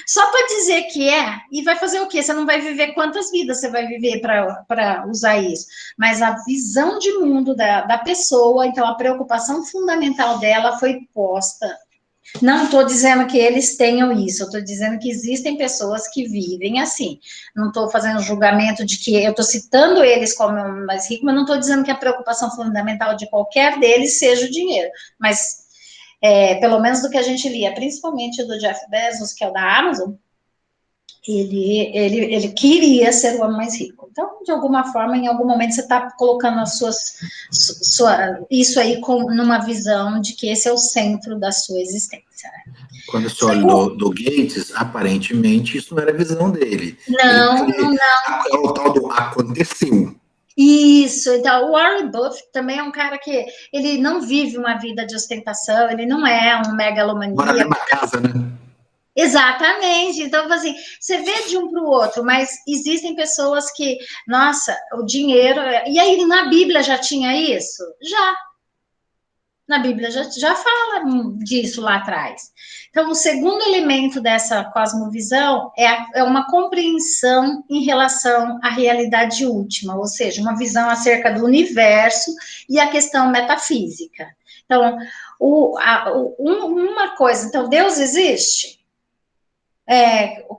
Speaker 1: Só para dizer que e vai fazer o quê? Você não vai viver quantas vidas você vai viver para usar isso. Mas a visão de mundo da pessoa, então a preocupação fundamental dela foi posta. Não estou dizendo que eles tenham isso, eu estou dizendo que existem pessoas que vivem assim. Não estou fazendo julgamento de que eu estou citando eles como mais ricos, mas não estou dizendo que a preocupação fundamental de qualquer deles seja o dinheiro. Mas pelo menos do que a gente lia, principalmente do Jeff Bezos, que é o da Amazon, ele queria ser o homem mais rico. Então, de alguma forma, em algum momento, você está colocando isso aí numa visão de que esse é o centro da sua existência. Né?
Speaker 2: Quando você olhou do Gates, aparentemente, isso não era a visão dele.
Speaker 1: Não.
Speaker 2: É o tal do aconteceu.
Speaker 1: Isso, então o Warren Buffett também é um cara que ele não vive uma vida de ostentação, ele não é um megalomaníaco.
Speaker 2: Mora na mesma casa, né?
Speaker 1: Exatamente, então assim, você vê de um para o outro, mas existem pessoas que, nossa, o dinheiro, e aí na Bíblia já tinha isso? Já, na Bíblia já fala disso lá atrás. Então, o segundo elemento dessa cosmovisão é uma compreensão em relação à realidade última, ou seja, uma visão acerca do universo e a questão metafísica. Então, uma coisa, então, Deus existe?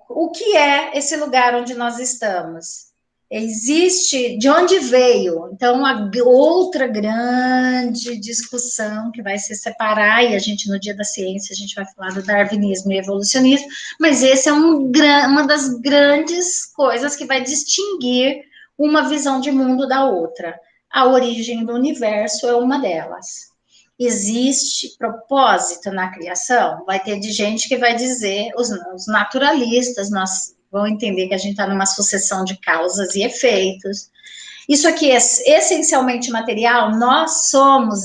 Speaker 1: O que é esse lugar onde nós estamos? Existe de onde veio? Então, uma outra grande discussão que vai se separar, e a gente, no Dia da Ciência, a gente vai falar do darwinismo e evolucionismo, mas esse é uma das grandes coisas que vai distinguir uma visão de mundo da outra. A origem do universo é uma delas. Existe propósito na criação? Vai ter de gente que vai dizer, os naturalistas, nós vão entender que a gente está numa sucessão de causas e efeitos. Isso aqui é essencialmente material, nós somos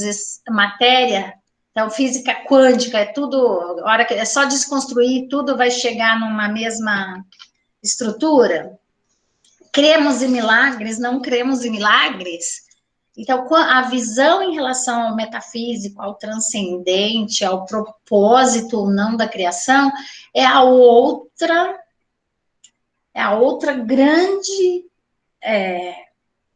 Speaker 1: matéria, então física quântica, é tudo, a hora que é só desconstruir, tudo vai chegar numa mesma estrutura. Cremos em milagres, não cremos em milagres? Então, a visão em relação ao metafísico, ao transcendente, ao propósito ou não da criação, é a outra grande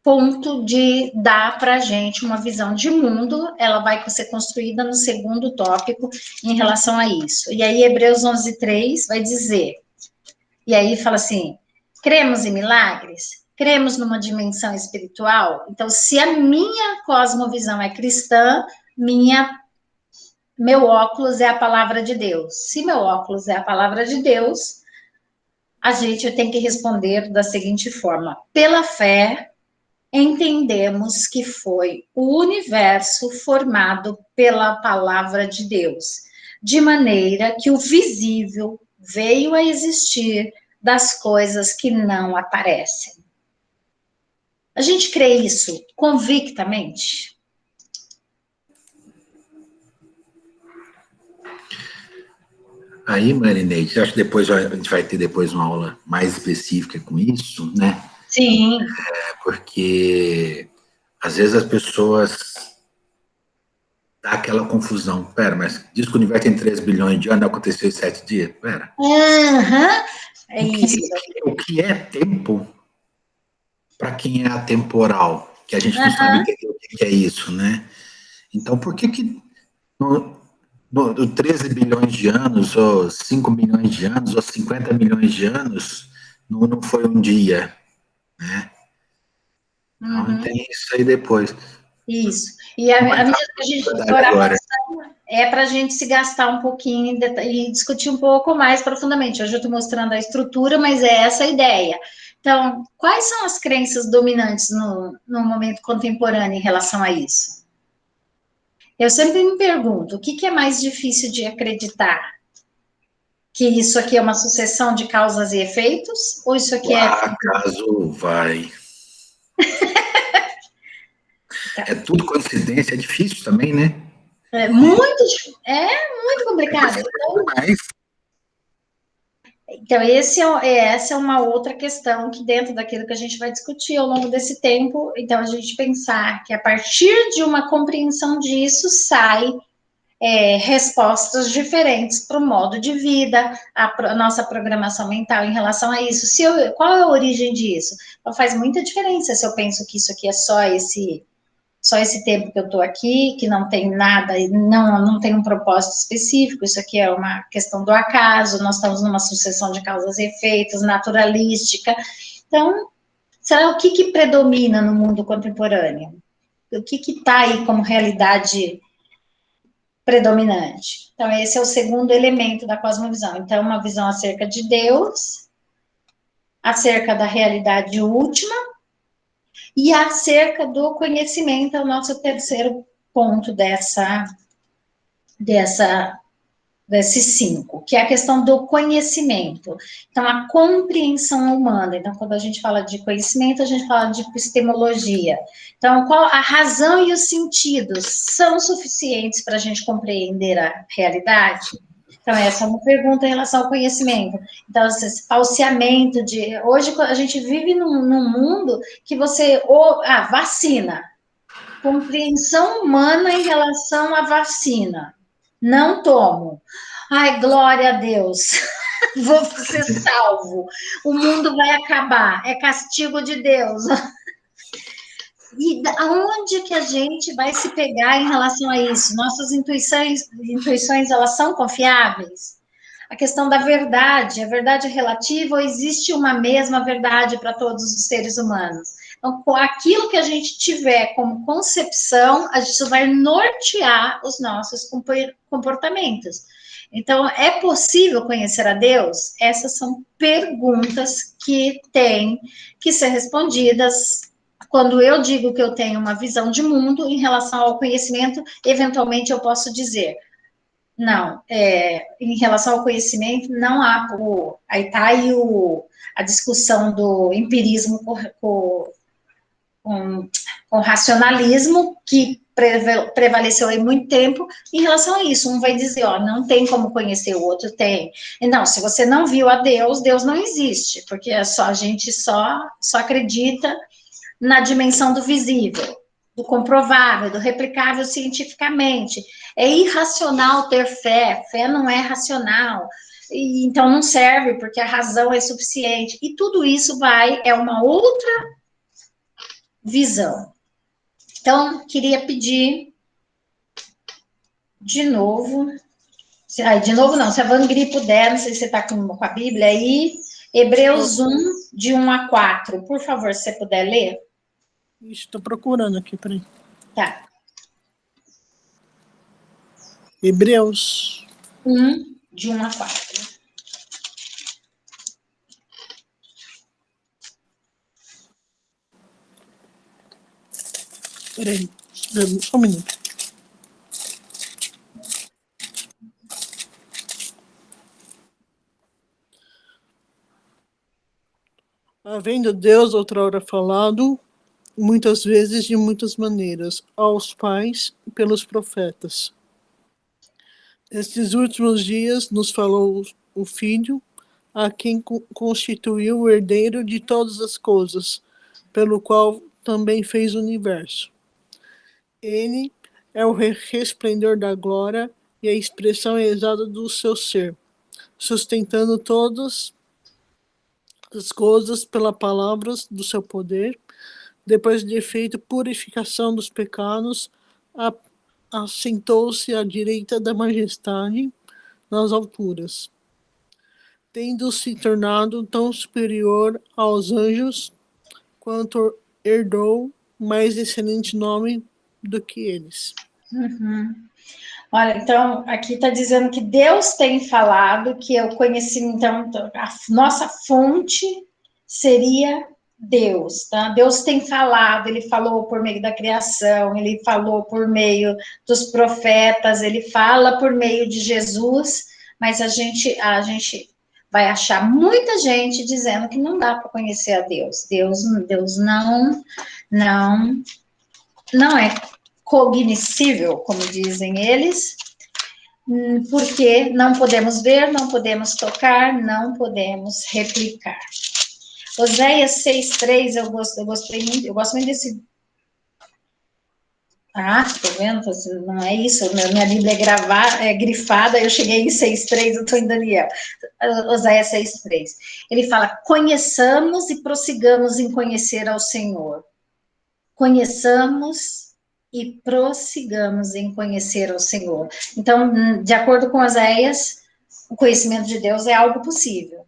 Speaker 1: ponto de dar para a gente uma visão de mundo, ela vai ser construída no segundo tópico em relação a isso. E aí, Hebreus 11:3 vai dizer, e aí fala assim, cremos em milagres? Cremos numa dimensão espiritual? Então, se a minha cosmovisão é cristã, meu óculos é a palavra de Deus. Se meu óculos é a palavra de Deus, a gente tem que responder da seguinte forma: pela fé, entendemos que foi o universo formado pela palavra de Deus, de maneira que o visível veio a existir das coisas que não aparecem. A gente crê isso convictamente?
Speaker 2: Aí, Marineide, acho que depois a gente vai ter depois uma aula mais específica com isso, né?
Speaker 1: Sim.
Speaker 2: Porque às vezes as pessoas dá aquela confusão. Pera, mas diz que o universo tem 3 bilhões de anos, aconteceu em 7 dias? Pera.
Speaker 1: É isso.
Speaker 2: O que é tempo para quem é atemporal? Que a gente não sabe o que é isso, né? Então, por que do 13 bilhões de anos, ou 5 milhões de anos, ou 50 milhões de anos, não foi um dia, né? Então tem isso aí depois.
Speaker 1: Isso. E à
Speaker 2: Mas
Speaker 1: medida que a gente
Speaker 2: a
Speaker 1: for
Speaker 2: agora.
Speaker 1: avançando, é para a gente se gastar um pouquinho e discutir um pouco mais profundamente. Hoje eu estou mostrando a estrutura, mas é essa a ideia. Então, quais são as crenças dominantes no momento contemporâneo em relação a isso? Eu sempre me pergunto, o que é mais difícil de acreditar? Que isso aqui é uma sucessão de causas e efeitos? Ou isso aqui
Speaker 2: O
Speaker 1: é...
Speaker 2: acaso vai. É tudo coincidência, é difícil também, né?
Speaker 1: É muito complicado.
Speaker 2: Mas
Speaker 1: Então, essa é uma outra questão que dentro daquilo que a gente vai discutir ao longo desse tempo, então a gente pensar que a partir de uma compreensão disso sai respostas diferentes para o modo de vida, a nossa programação mental em relação a isso. Qual é a origem disso? Então, faz muita diferença se eu penso que isso aqui é só esse tempo que eu estou aqui, que não tem nada, não tem um propósito específico, isso aqui é uma questão do acaso, nós estamos numa sucessão de causas e efeitos, naturalística. Então, será o que predomina no mundo contemporâneo? O que está aí como realidade predominante? Então, esse é o segundo elemento da cosmovisão. Então, uma visão acerca de Deus, acerca da realidade última, e acerca do conhecimento é o nosso terceiro ponto desses cinco, que é a questão do conhecimento. Então, a compreensão humana. Então, quando a gente fala de conhecimento, a gente fala de epistemologia. Então, qual a razão e os sentidos são suficientes para a gente compreender a realidade? Então, essa é uma pergunta em relação ao conhecimento. Então, esse falseamento de... Hoje, a gente vive num mundo que vacina. Compreensão humana em relação à vacina. Não tomo. Ai, glória a Deus. Vou ser salvo. O mundo vai acabar. É castigo de Deus. E aonde que a gente vai se pegar em relação a isso? Nossas intuições elas são confiáveis? A questão da verdade, a verdade é relativa ou existe uma mesma verdade para todos os seres humanos? Então, com aquilo que a gente tiver como concepção, a gente vai nortear os nossos comportamentos. Então, é possível conhecer a Deus? Essas são perguntas que têm que ser respondidas quando eu digo que eu tenho uma visão de mundo em relação ao conhecimento. Eventualmente eu posso dizer, não, em relação ao conhecimento, não há, aí está aí a discussão do empirismo com racionalismo, que prevaleceu aí muito tempo em relação a isso. Um vai dizer, ó, não tem como conhecer, o outro tem. E não, se você não viu a Deus, Deus não existe, porque a gente só acredita na dimensão do visível, do comprovável, do replicável cientificamente. É irracional ter fé, fé não é racional, e então não serve porque a razão é suficiente. E tudo isso é uma outra visão. Então, queria pedir de novo, de novo não, se a Vangri puder, não sei se você está com a Bíblia aí, Hebreus 1, de 1 a 4, por favor, se você puder ler.
Speaker 3: Estou procurando aqui, peraí.
Speaker 1: Tá.
Speaker 3: Hebreus
Speaker 1: 1, de 1 a 4.
Speaker 3: Peraí, só um minuto. Havendo Deus outrora falado, muitas vezes de muitas maneiras, aos pais pelos profetas. Estes últimos dias nos falou o Filho, a quem constituiu o herdeiro de todas as coisas, pelo qual também fez o universo. Ele é o resplendor da glória e a expressão exata do seu ser, sustentando todas as coisas pela palavra do seu poder, depois de feito purificação dos pecados, assentou-se à direita da majestade nas alturas, tendo se tornado tão superior aos anjos, quanto herdou mais excelente nome do que eles.
Speaker 1: Olha, então, aqui está dizendo que Deus tem falado que eu conheci, então, a nossa fonte seria Deus, tá? Deus tem falado, ele falou por meio da criação, ele falou por meio dos profetas, ele fala por meio de Jesus, mas a gente vai achar muita gente dizendo que não dá para conhecer a Deus. Deus não é cognoscível, como dizem eles, porque não podemos ver, não podemos tocar, não podemos replicar. Oséias 6,3, eu gosto muito desse. Ah, tô vendo? Não é isso, minha Bíblia é grifada, eu cheguei em 6,3, eu estou em Daniel. Oséias 6,3. Ele fala: conheçamos e prossigamos em conhecer ao Senhor. Conheçamos e prossigamos em conhecer ao Senhor. Então, de acordo com Oséias, o conhecimento de Deus é algo possível.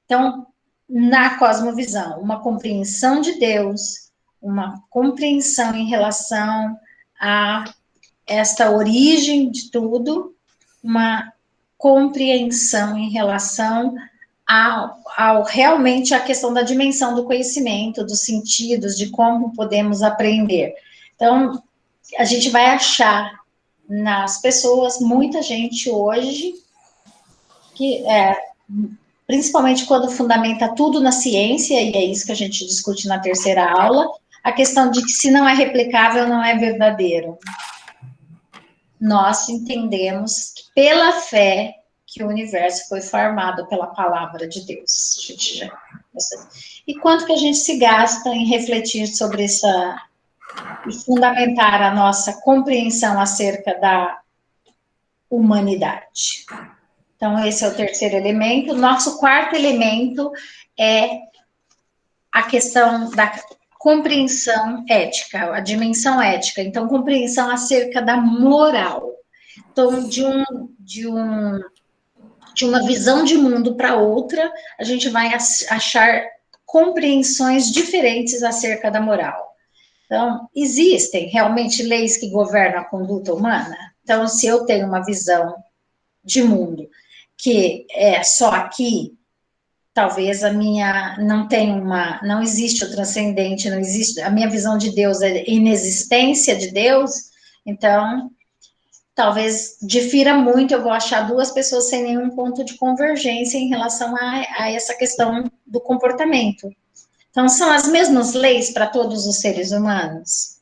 Speaker 1: Então, na cosmovisão, uma compreensão de Deus, uma compreensão em relação a esta origem de tudo, uma compreensão em relação ao realmente a questão da dimensão do conhecimento, dos sentidos, de como podemos aprender. Então, a gente vai achar nas pessoas muita gente hoje que principalmente quando fundamenta tudo na ciência, e é isso que a gente discute na terceira aula, a questão de que se não é replicável, não é verdadeiro. Nós entendemos que pela fé que o universo foi formado pela palavra de Deus. A gente já... E quanto que a gente se gasta em refletir sobre essa... e fundamentar a nossa compreensão acerca da humanidade. Então, esse é o terceiro elemento. Nosso quarto elemento é a questão da compreensão ética, a dimensão ética. Então, compreensão acerca da moral. Então, de uma visão de mundo para outra, a gente vai achar compreensões diferentes acerca da moral. Então, existem realmente leis que governam a conduta humana? Então, se eu tenho uma visão de mundo que é só aqui, talvez a minha não existe o transcendente, não existe, a minha visão de Deus é inexistência de Deus, então talvez difira muito, eu vou achar duas pessoas sem nenhum ponto de convergência em relação a essa questão do comportamento. Então, são as mesmas leis para todos os seres humanos?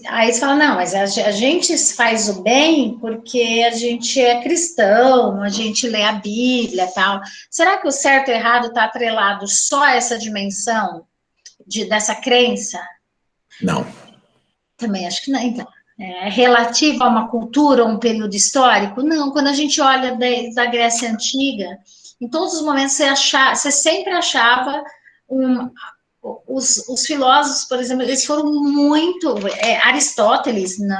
Speaker 1: Aí você fala, não, mas a gente faz o bem porque a gente é cristão, a gente lê a Bíblia e tal. Será que o certo e o errado está atrelado só a essa dimensão dessa crença?
Speaker 2: Não.
Speaker 1: Também acho que não, então. É relativo a uma cultura, a um período histórico? Não, quando a gente olha desde a Grécia Antiga, em todos os momentos você sempre achava os filósofos, por exemplo, eles foram muito... Aristóteles, no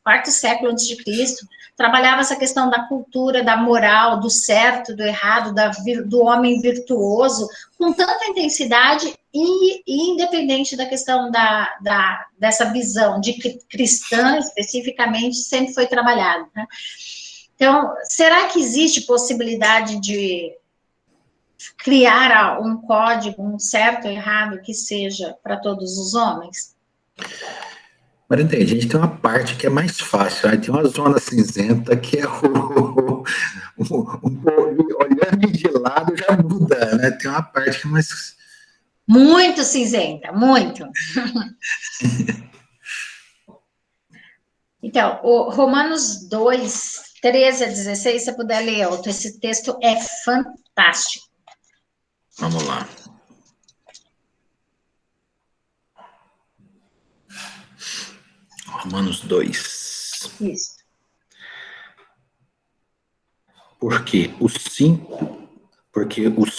Speaker 1: quarto século antes de Cristo, trabalhava essa questão da cultura, da moral, do certo, do errado, do homem virtuoso, com tanta intensidade e independente da questão dessa visão de cristã, especificamente, sempre foi trabalhado, né? Então, será que existe possibilidade de criar um código, um certo e errado que seja para todos os homens?
Speaker 2: Mas entende, a gente tem uma parte que é mais fácil, aí tem uma zona cinzenta que é olhando de lado já muda, né? Tem uma parte que é mais...
Speaker 1: Muito cinzenta, muito. Então, o Romanos 2, 13 a 16, se você puder ler, esse texto é fantástico.
Speaker 2: Vamos lá. Romanos 2.
Speaker 1: Isso.
Speaker 2: Porque os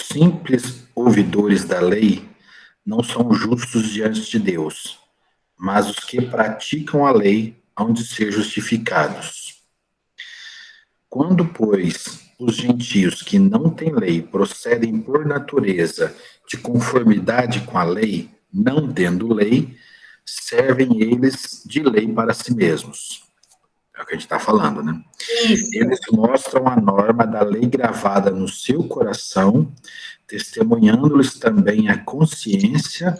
Speaker 2: simples ouvidores da lei não são justos diante de Deus, mas os que praticam a lei hão de ser justificados. Quando, pois, os gentios que não têm lei procedem por natureza de conformidade com a lei, não tendo lei, servem eles de lei para si mesmos. É o que a gente está falando, né?
Speaker 1: Isso.
Speaker 2: Eles mostram a norma da lei gravada no seu coração, testemunhando-lhes também a consciência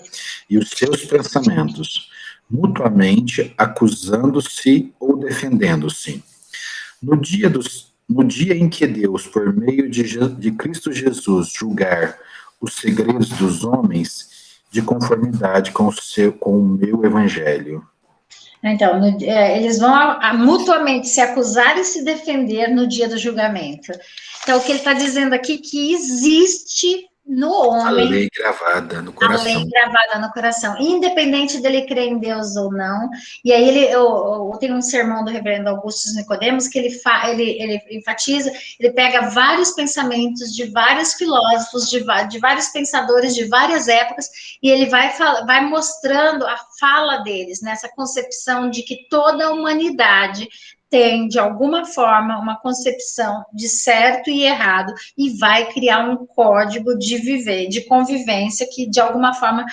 Speaker 2: e os seus pensamentos, mutuamente acusando-se ou defendendo-se. No dia em que Deus, por meio de Cristo Jesus, julgar os segredos dos homens, de conformidade com o meu evangelho.
Speaker 1: Então, eles vão mutuamente se acusar e se defender no dia do julgamento. Então, o que ele está dizendo aqui é que existe no homem
Speaker 2: a lei gravada no coração.
Speaker 1: A lei gravada no coração, independente dele crer em Deus ou não. E aí eu tenho um sermão do reverendo Augusto Nicodemos que ele enfatiza, ele pega vários pensamentos de vários filósofos, de vários pensadores de várias épocas, e ele vai mostrando a fala deles, nessa concepção de que toda a humanidade tem, de alguma forma, uma concepção de certo e errado e vai criar um código de viver, de convivência, que, de alguma forma,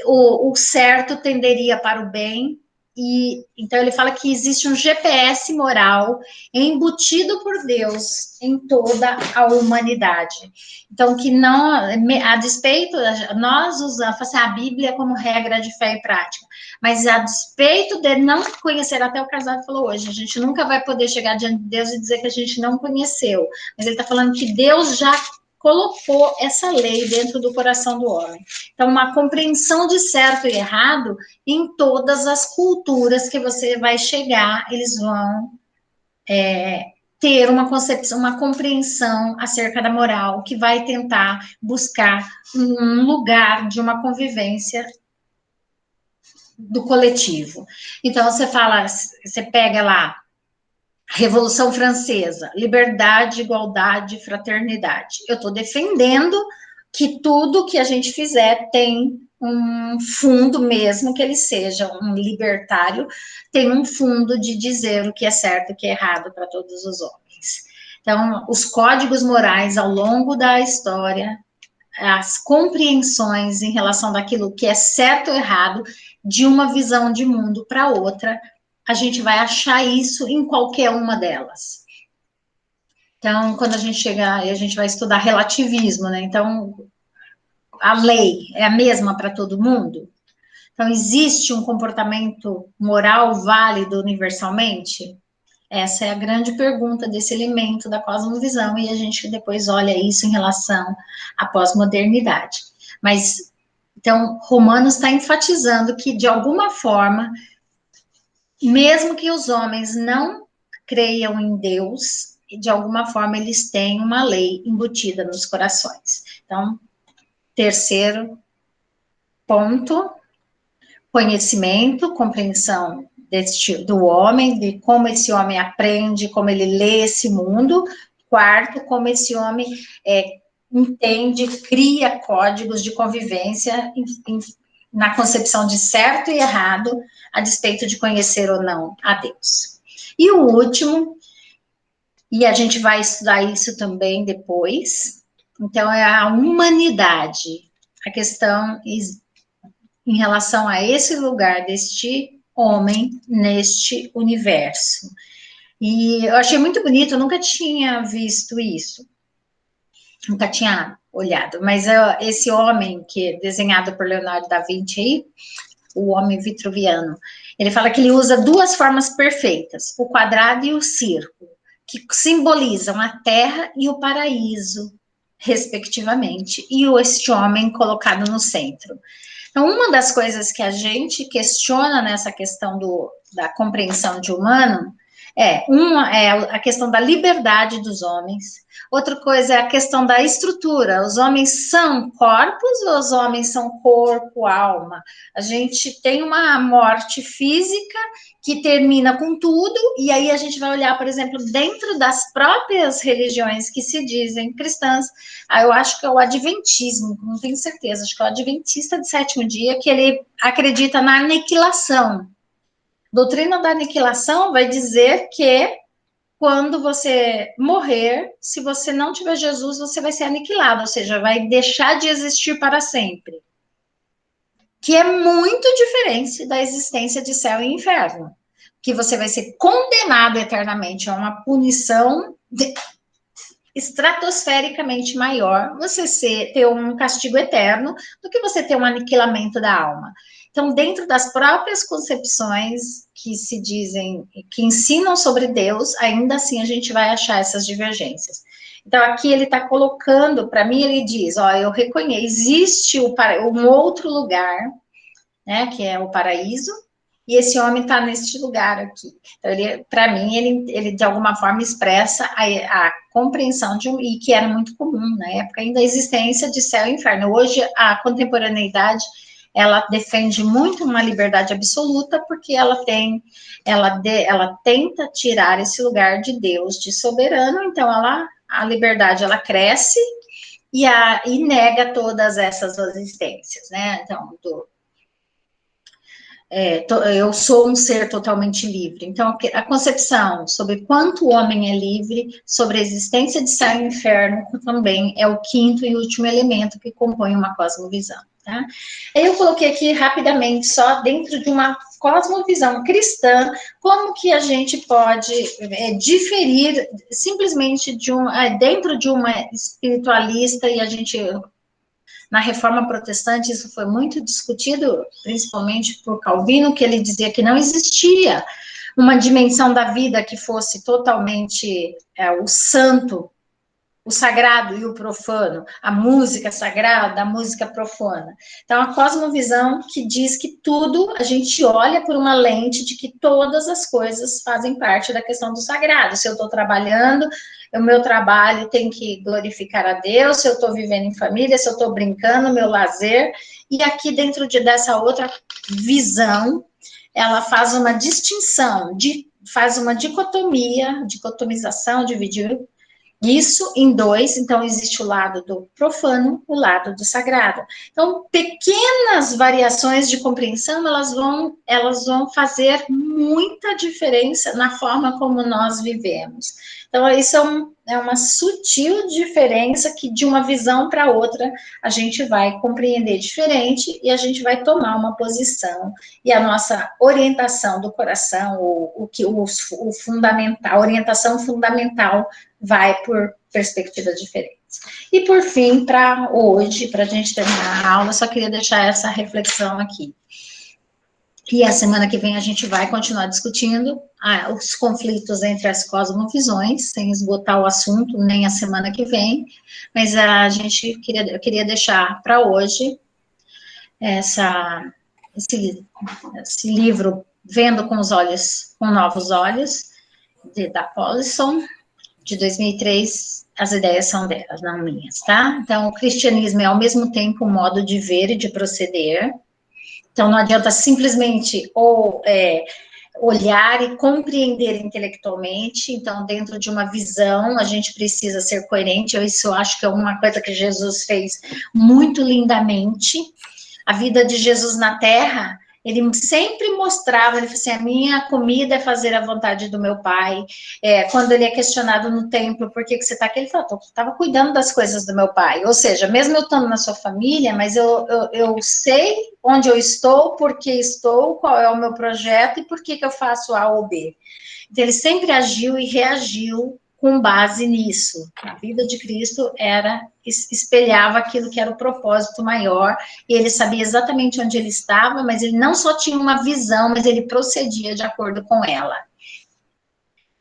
Speaker 1: o certo tenderia para o bem. E então ele fala que existe um GPS moral embutido por Deus em toda a humanidade. Então, que não, a despeito, nós usamos assim, a Bíblia como regra de fé e prática, mas a despeito de não conhecer, até o Casado falou hoje, a gente nunca vai poder chegar diante de Deus e dizer que a gente não conheceu, mas ele está falando que Deus já colocou essa lei dentro do coração do homem. Então, uma compreensão de certo e errado em todas as culturas que você vai chegar, eles vão ter uma concepção, uma compreensão acerca da moral, que vai tentar buscar um lugar de uma convivência do coletivo. Então, você pega lá, Revolução Francesa, liberdade, igualdade, fraternidade. Eu estou defendendo que tudo que a gente fizer tem um fundo, mesmo que ele seja um libertário, tem um fundo de dizer o que é certo e o que é errado para todos os homens. Então, os códigos morais ao longo da história, as compreensões em relação daquilo que é certo ou errado, de uma visão de mundo para outra, a gente vai achar isso em qualquer uma delas. Então, quando a gente chegar, a gente vai estudar relativismo, né? Então, a lei é a mesma para todo mundo? Então, existe um comportamento moral válido universalmente? Essa é a grande pergunta desse elemento da cosmovisão, e a gente depois olha isso em relação à pós-modernidade. Mas, então, Romanos está enfatizando que, de alguma forma, mesmo que os homens não creiam em Deus, de alguma forma eles têm uma lei embutida nos corações. Então, terceiro ponto, conhecimento, compreensão do homem, de como esse homem aprende, como ele lê esse mundo. Quarto, como esse homem entende, cria códigos de convivência na concepção de certo e errado, a despeito de conhecer ou não a Deus. E o último, e a gente vai estudar isso também depois, então é a humanidade, a questão em relação a esse lugar deste homem neste universo. E eu achei muito bonito, eu nunca tinha visto isso, nunca tinha olhado, mas esse homem que é desenhado por Leonardo da Vinci aí, o homem vitruviano, ele fala que ele usa duas formas perfeitas, o quadrado e o círculo, que simbolizam a terra e o paraíso, respectivamente, e este homem colocado no centro. Então, uma das coisas que a gente questiona nessa questão da compreensão de humano Uma é a questão da liberdade dos homens, outra coisa é a questão da estrutura. Os homens são corpos ou os homens são corpo, alma? A gente tem uma morte física que termina com tudo, e aí a gente vai olhar, por exemplo, dentro das próprias religiões que se dizem cristãs, eu acho que é o adventismo, não tenho certeza, acho que é o adventista de sétimo dia, que ele acredita na aniquilação. Doutrina da aniquilação vai dizer que quando você morrer, se você não tiver Jesus, você vai ser aniquilado, ou seja, vai deixar de existir para sempre. Que é muito diferente da existência de céu e inferno. Que você vai ser condenado eternamente a uma punição estratosfericamente maior, você ter um castigo eterno, do que você ter um aniquilamento da alma. Então, dentro das próprias concepções que se dizem, que ensinam sobre Deus, ainda assim a gente vai achar essas divergências. Então, aqui ele está colocando, para mim, ele diz, eu reconheço, existe um outro lugar, né, que é o paraíso, e esse homem está neste lugar aqui. Então, para mim, ele de alguma forma expressa a compreensão e que era muito comum na época, ainda a existência de céu e inferno. Hoje, a contemporaneidade, ela defende muito uma liberdade absoluta, porque ela tenta tirar esse lugar de Deus, de soberano, então a liberdade, ela cresce e nega todas essas existências, né? Então, eu sou um ser totalmente livre. Então, a concepção sobre quanto o homem é livre, sobre a existência de céu e inferno, também é o quinto e último elemento que compõe uma cosmovisão. Tá? Eu coloquei aqui rapidamente, só dentro de uma cosmovisão cristã, como que a gente pode diferir simplesmente dentro de uma espiritualista, e a gente... Na Reforma Protestante, isso foi muito discutido, principalmente por Calvino, que ele dizia que não existia uma dimensão da vida que fosse totalmente o santo, o sagrado e o profano, a música sagrada, a música profana. Então, a cosmovisão que diz que tudo, a gente olha por uma lente de que todas as coisas fazem parte da questão do sagrado. Se eu estou trabalhando, o meu trabalho tem que glorificar a Deus, se eu estou vivendo em família, se eu estou brincando, meu lazer. E aqui, dentro dessa outra visão, ela faz uma distinção, faz uma dicotomização, dividir isso em dois. Então, existe o lado do profano, o lado do sagrado. Então, pequenas variações de compreensão, elas vão fazer muita diferença na forma como nós vivemos. Então, isso é uma sutil diferença que, de uma visão para outra, a gente vai compreender diferente e a gente vai tomar uma posição. E a nossa orientação do coração, o fundamental, a orientação fundamental, vai por perspectivas diferentes. E, por fim, para hoje, para a gente terminar a aula, só queria deixar essa reflexão aqui. E a semana que vem a gente vai continuar discutindo os conflitos entre as cosmovisões, sem esgotar o assunto, nem a semana que vem, mas eu queria deixar para hoje esse livro, Vendo com Novos Olhos, da Paulson, de 2003, as ideias são delas, não minhas, tá? Então, o cristianismo é, ao mesmo tempo, um modo de ver e de proceder. Então, não adianta simplesmente olhar e compreender intelectualmente. Então, dentro de uma visão, a gente precisa ser coerente. Isso eu acho que é uma coisa que Jesus fez muito lindamente. A vida de Jesus na Terra, ele sempre mostrava, ele falou assim, a minha comida é fazer a vontade do meu Pai. Quando ele é questionado no templo, por que você está aqui? Ele falou, eu estava cuidando das coisas do meu Pai. Ou seja, mesmo eu estando na sua família, mas eu sei onde eu estou, por que estou, qual é o meu projeto e por que eu faço A ou B. Então, ele sempre agiu e reagiu com base nisso. A vida de Cristo espelhava aquilo que era o propósito maior, e ele sabia exatamente onde ele estava, mas ele não só tinha uma visão, mas ele procedia de acordo com ela.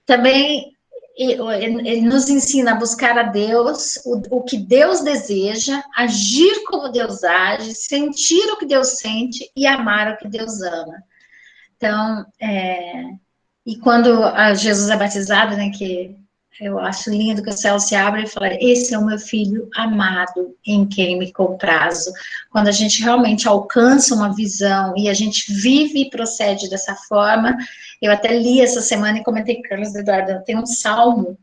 Speaker 1: Também, ele nos ensina a buscar a Deus, o que Deus deseja, agir como Deus age, sentir o que Deus sente e amar o que Deus ama. Então, E quando Jesus é batizado, né, que eu acho lindo que o céu se abre e fala, esse é o meu filho amado, em quem me comprazo. Quando a gente realmente alcança uma visão e a gente vive e procede dessa forma, eu até li essa semana e comentei com o Carlos Eduardo, tem um salmo,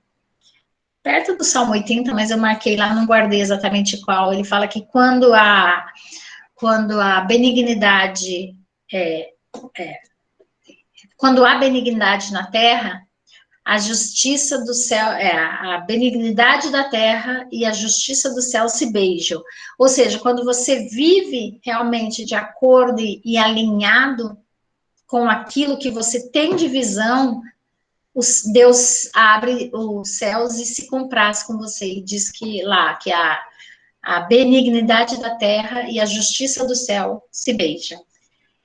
Speaker 1: perto do Salmo 80, mas eu marquei lá, não guardei exatamente qual, ele fala que quando a benignidade, quando há benignidade na terra, a justiça do céu, a benignidade da terra e a justiça do céu se beijam. Ou seja, quando você vive realmente de acordo e alinhado com aquilo que você tem de visão, Deus abre os céus e se compraz com você. E diz que lá, que a benignidade da terra e a justiça do céu se beijam.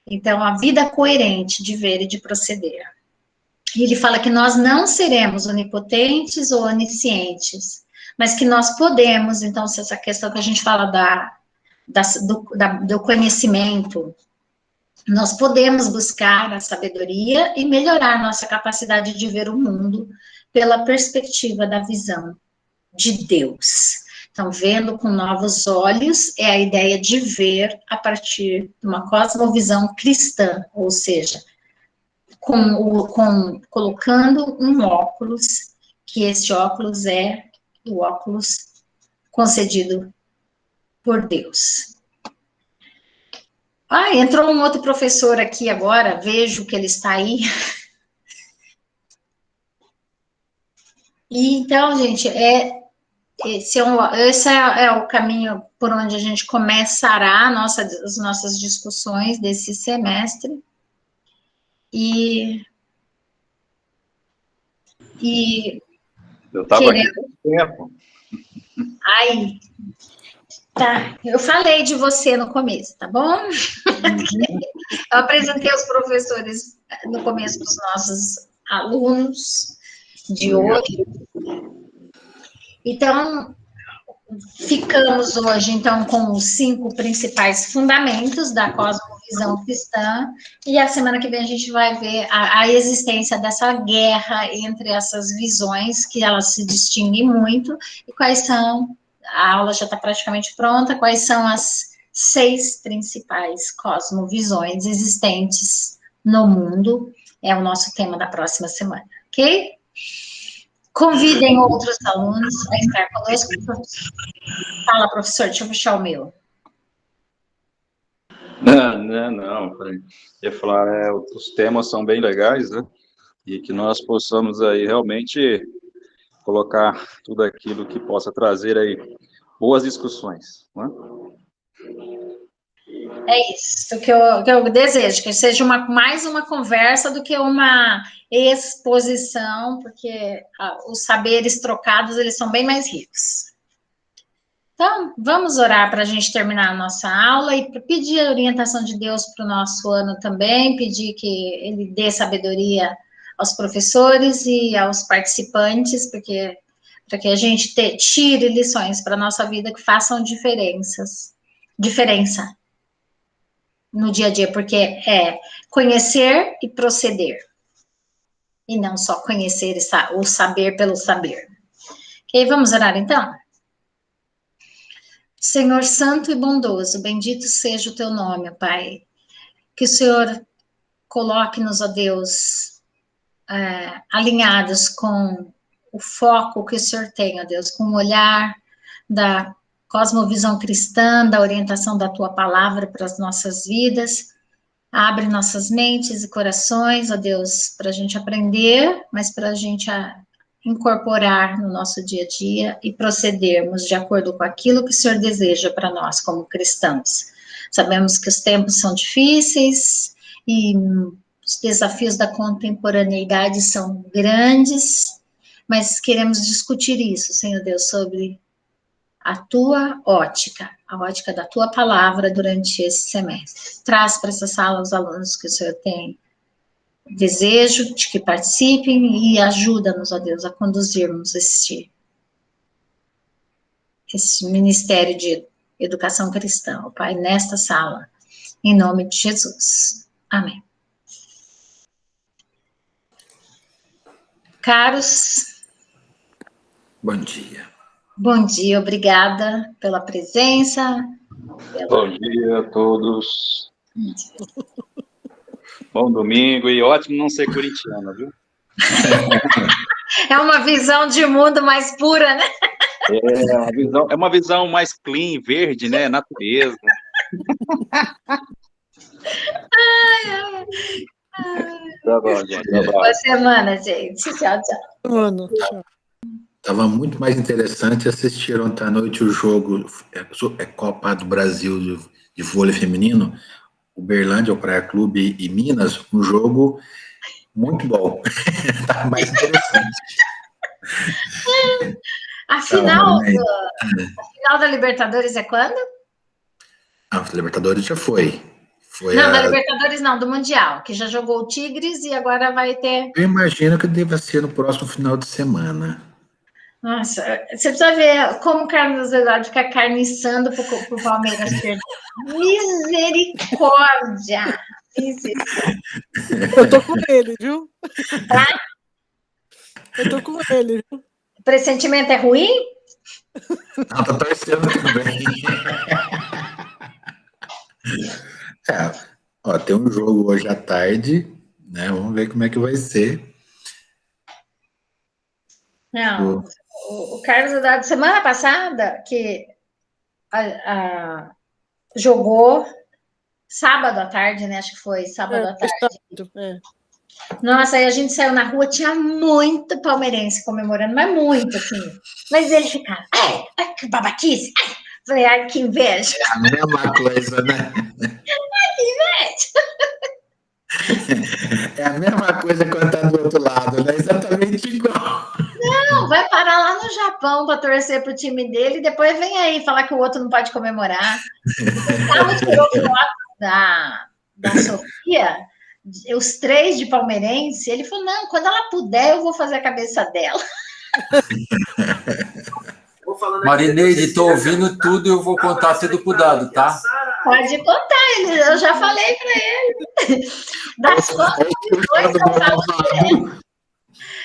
Speaker 1: Então, a vida coerente de ver e de proceder. E ele fala que nós não seremos onipotentes ou oniscientes, mas que nós podemos, então, se essa questão que a gente fala do conhecimento, nós podemos buscar a sabedoria e melhorar nossa capacidade de ver o mundo pela perspectiva da visão de Deus. Então, vendo com novos olhos é a ideia de ver a partir de uma cosmovisão cristã, ou seja, colocando um óculos, que esse óculos é o óculos concedido por Deus. Entrou um outro professor aqui agora, vejo que ele está aí. E então, gente, esse é o caminho por onde a gente começará as nossas discussões desse semestre. E
Speaker 4: eu estava aqui há tempo.
Speaker 1: Ai, tá. Eu falei de você no começo, tá bom? Eu apresentei os professores no começo dos nossos alunos de hoje. Então, ficamos hoje, então, com os 5 principais fundamentos da cosmovisão cristã, e a semana que vem a gente vai ver a existência dessa guerra entre essas visões, que elas se distinguem muito, e quais são, a aula já está praticamente pronta, quais são as 6 principais cosmovisões existentes no mundo, é o nosso tema da próxima semana, ok? Convidem outros alunos a estar conosco. Fala, professor, deixa eu puxar o meu.
Speaker 4: Não. Eu ia falar, os temas são bem legais, né? E que nós possamos aí realmente colocar tudo aquilo que possa trazer aí boas discussões, né?
Speaker 1: É isso que eu desejo, que seja mais uma conversa do que uma exposição, porque os saberes trocados, eles são bem mais ricos. Então, vamos orar para a gente terminar a nossa aula e pedir a orientação de Deus para o nosso ano também, pedir que Ele dê sabedoria aos professores e aos participantes, para que a gente tire lições para a nossa vida que façam diferença no dia a dia, porque é conhecer e proceder, e não só conhecer o saber pelo saber. Ok, vamos orar então? Senhor santo e bondoso, bendito seja o teu nome, Pai. Que o Senhor coloque-nos, ó Deus, alinhados com o foco que o Senhor tem, ó Deus, com o olhar da cosmovisão cristã, da orientação da tua palavra para as nossas vidas. Abre nossas mentes e corações, ó Deus, para a gente aprender, mas para a gente incorporar no nosso dia a dia e procedermos de acordo com aquilo que o Senhor deseja para nós como cristãos. Sabemos que os tempos são difíceis e os desafios da contemporaneidade são grandes, mas queremos discutir isso, Senhor Deus, sobre a tua ótica, a ótica da tua palavra durante esse semestre. Traz para essa sala os alunos que o Senhor tem desejo de que participem e ajuda-nos, ó Deus, a conduzirmos esse ministério de educação cristã, ó Pai, nesta sala, em nome de Jesus. Amém. Caros,
Speaker 2: Bom dia.
Speaker 1: bom dia, obrigada pela presença.
Speaker 4: Bom dia a todos. Bom domingo e ótimo não ser corintiano, viu?
Speaker 1: É uma visão de mundo mais pura, né?
Speaker 4: É uma visão mais clean, verde, né? Natureza. Tá bom, gente. Tá bom.
Speaker 1: Boa semana, gente. Tchau, tchau.
Speaker 3: Mano, tchau.
Speaker 2: Estava muito mais interessante assistir ontem à noite o jogo Copa do Brasil de vôlei feminino, Uberlândia, o Praia Clube e Minas, um jogo muito bom. Estava mais interessante.
Speaker 1: A final da Libertadores é quando?
Speaker 2: A Libertadores já foi.
Speaker 1: Não, da Libertadores não, do Mundial, que já jogou o Tigres e agora vai ter...
Speaker 2: Eu imagino que deva ser no próximo final de semana.
Speaker 1: Nossa, você precisa ver como o Carlos Eduardo fica carniçando pro Palmeiras perder. Misericórdia!
Speaker 3: Eu tô com ele, viu? Eu tô com ele, viu?
Speaker 1: O pressentimento é ruim?
Speaker 2: Não, tô torcendo também. Tem um jogo hoje à tarde, né? Vamos ver como é que vai ser.
Speaker 1: Não, o Carlos Eduardo, semana passada, que jogou sábado à tarde, né? Acho que foi sábado à tarde. Nossa, aí a gente saiu na rua, tinha muito palmeirense comemorando, mas muito, assim. Mas ele ficava, ai, que babaquice, ai. Falei, ai, que inveja.
Speaker 2: É a mesma coisa, né?
Speaker 1: Ai, que inveja.
Speaker 2: É a mesma coisa quando tá do outro lado, né? Exatamente igual.
Speaker 1: Não, vai parar lá no Japão para torcer pro time dele e depois vem aí falar que o outro não pode comemorar. O Gustavo tirou foto da Sofia, os 3 de palmeirense, ele falou, não, quando ela puder, eu vou fazer a cabeça dela.
Speaker 5: Marineide, estou ouvindo tudo e eu vou contar tudo pro Dado, tá?
Speaker 1: Pode contar, eu já falei para ele.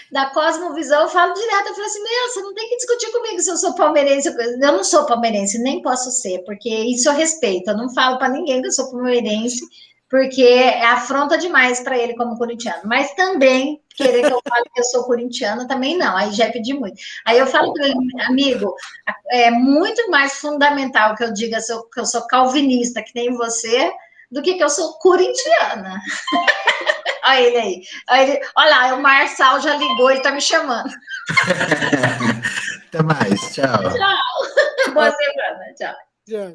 Speaker 1: Da Cosmovisão eu falo direto, eu falo assim, você não tem que discutir comigo se eu sou palmeirense. Eu não sou palmeirense, nem posso ser, porque isso eu respeito. Eu não falo para ninguém que eu sou palmeirense, porque é afronta demais para ele como corintiano. Mas também, querer que eu fale que eu sou corintiana, também não. Aí já pedi muito. Aí eu falo para ele, amigo, é muito mais fundamental que eu diga que eu sou calvinista, que nem você, do que eu sou corintiana. Olha ele aí. Olha lá, o Marçal já ligou, ele tá me chamando.
Speaker 2: Até mais, tchau.
Speaker 1: Tchau. Boa semana, tchau.
Speaker 3: Tchau.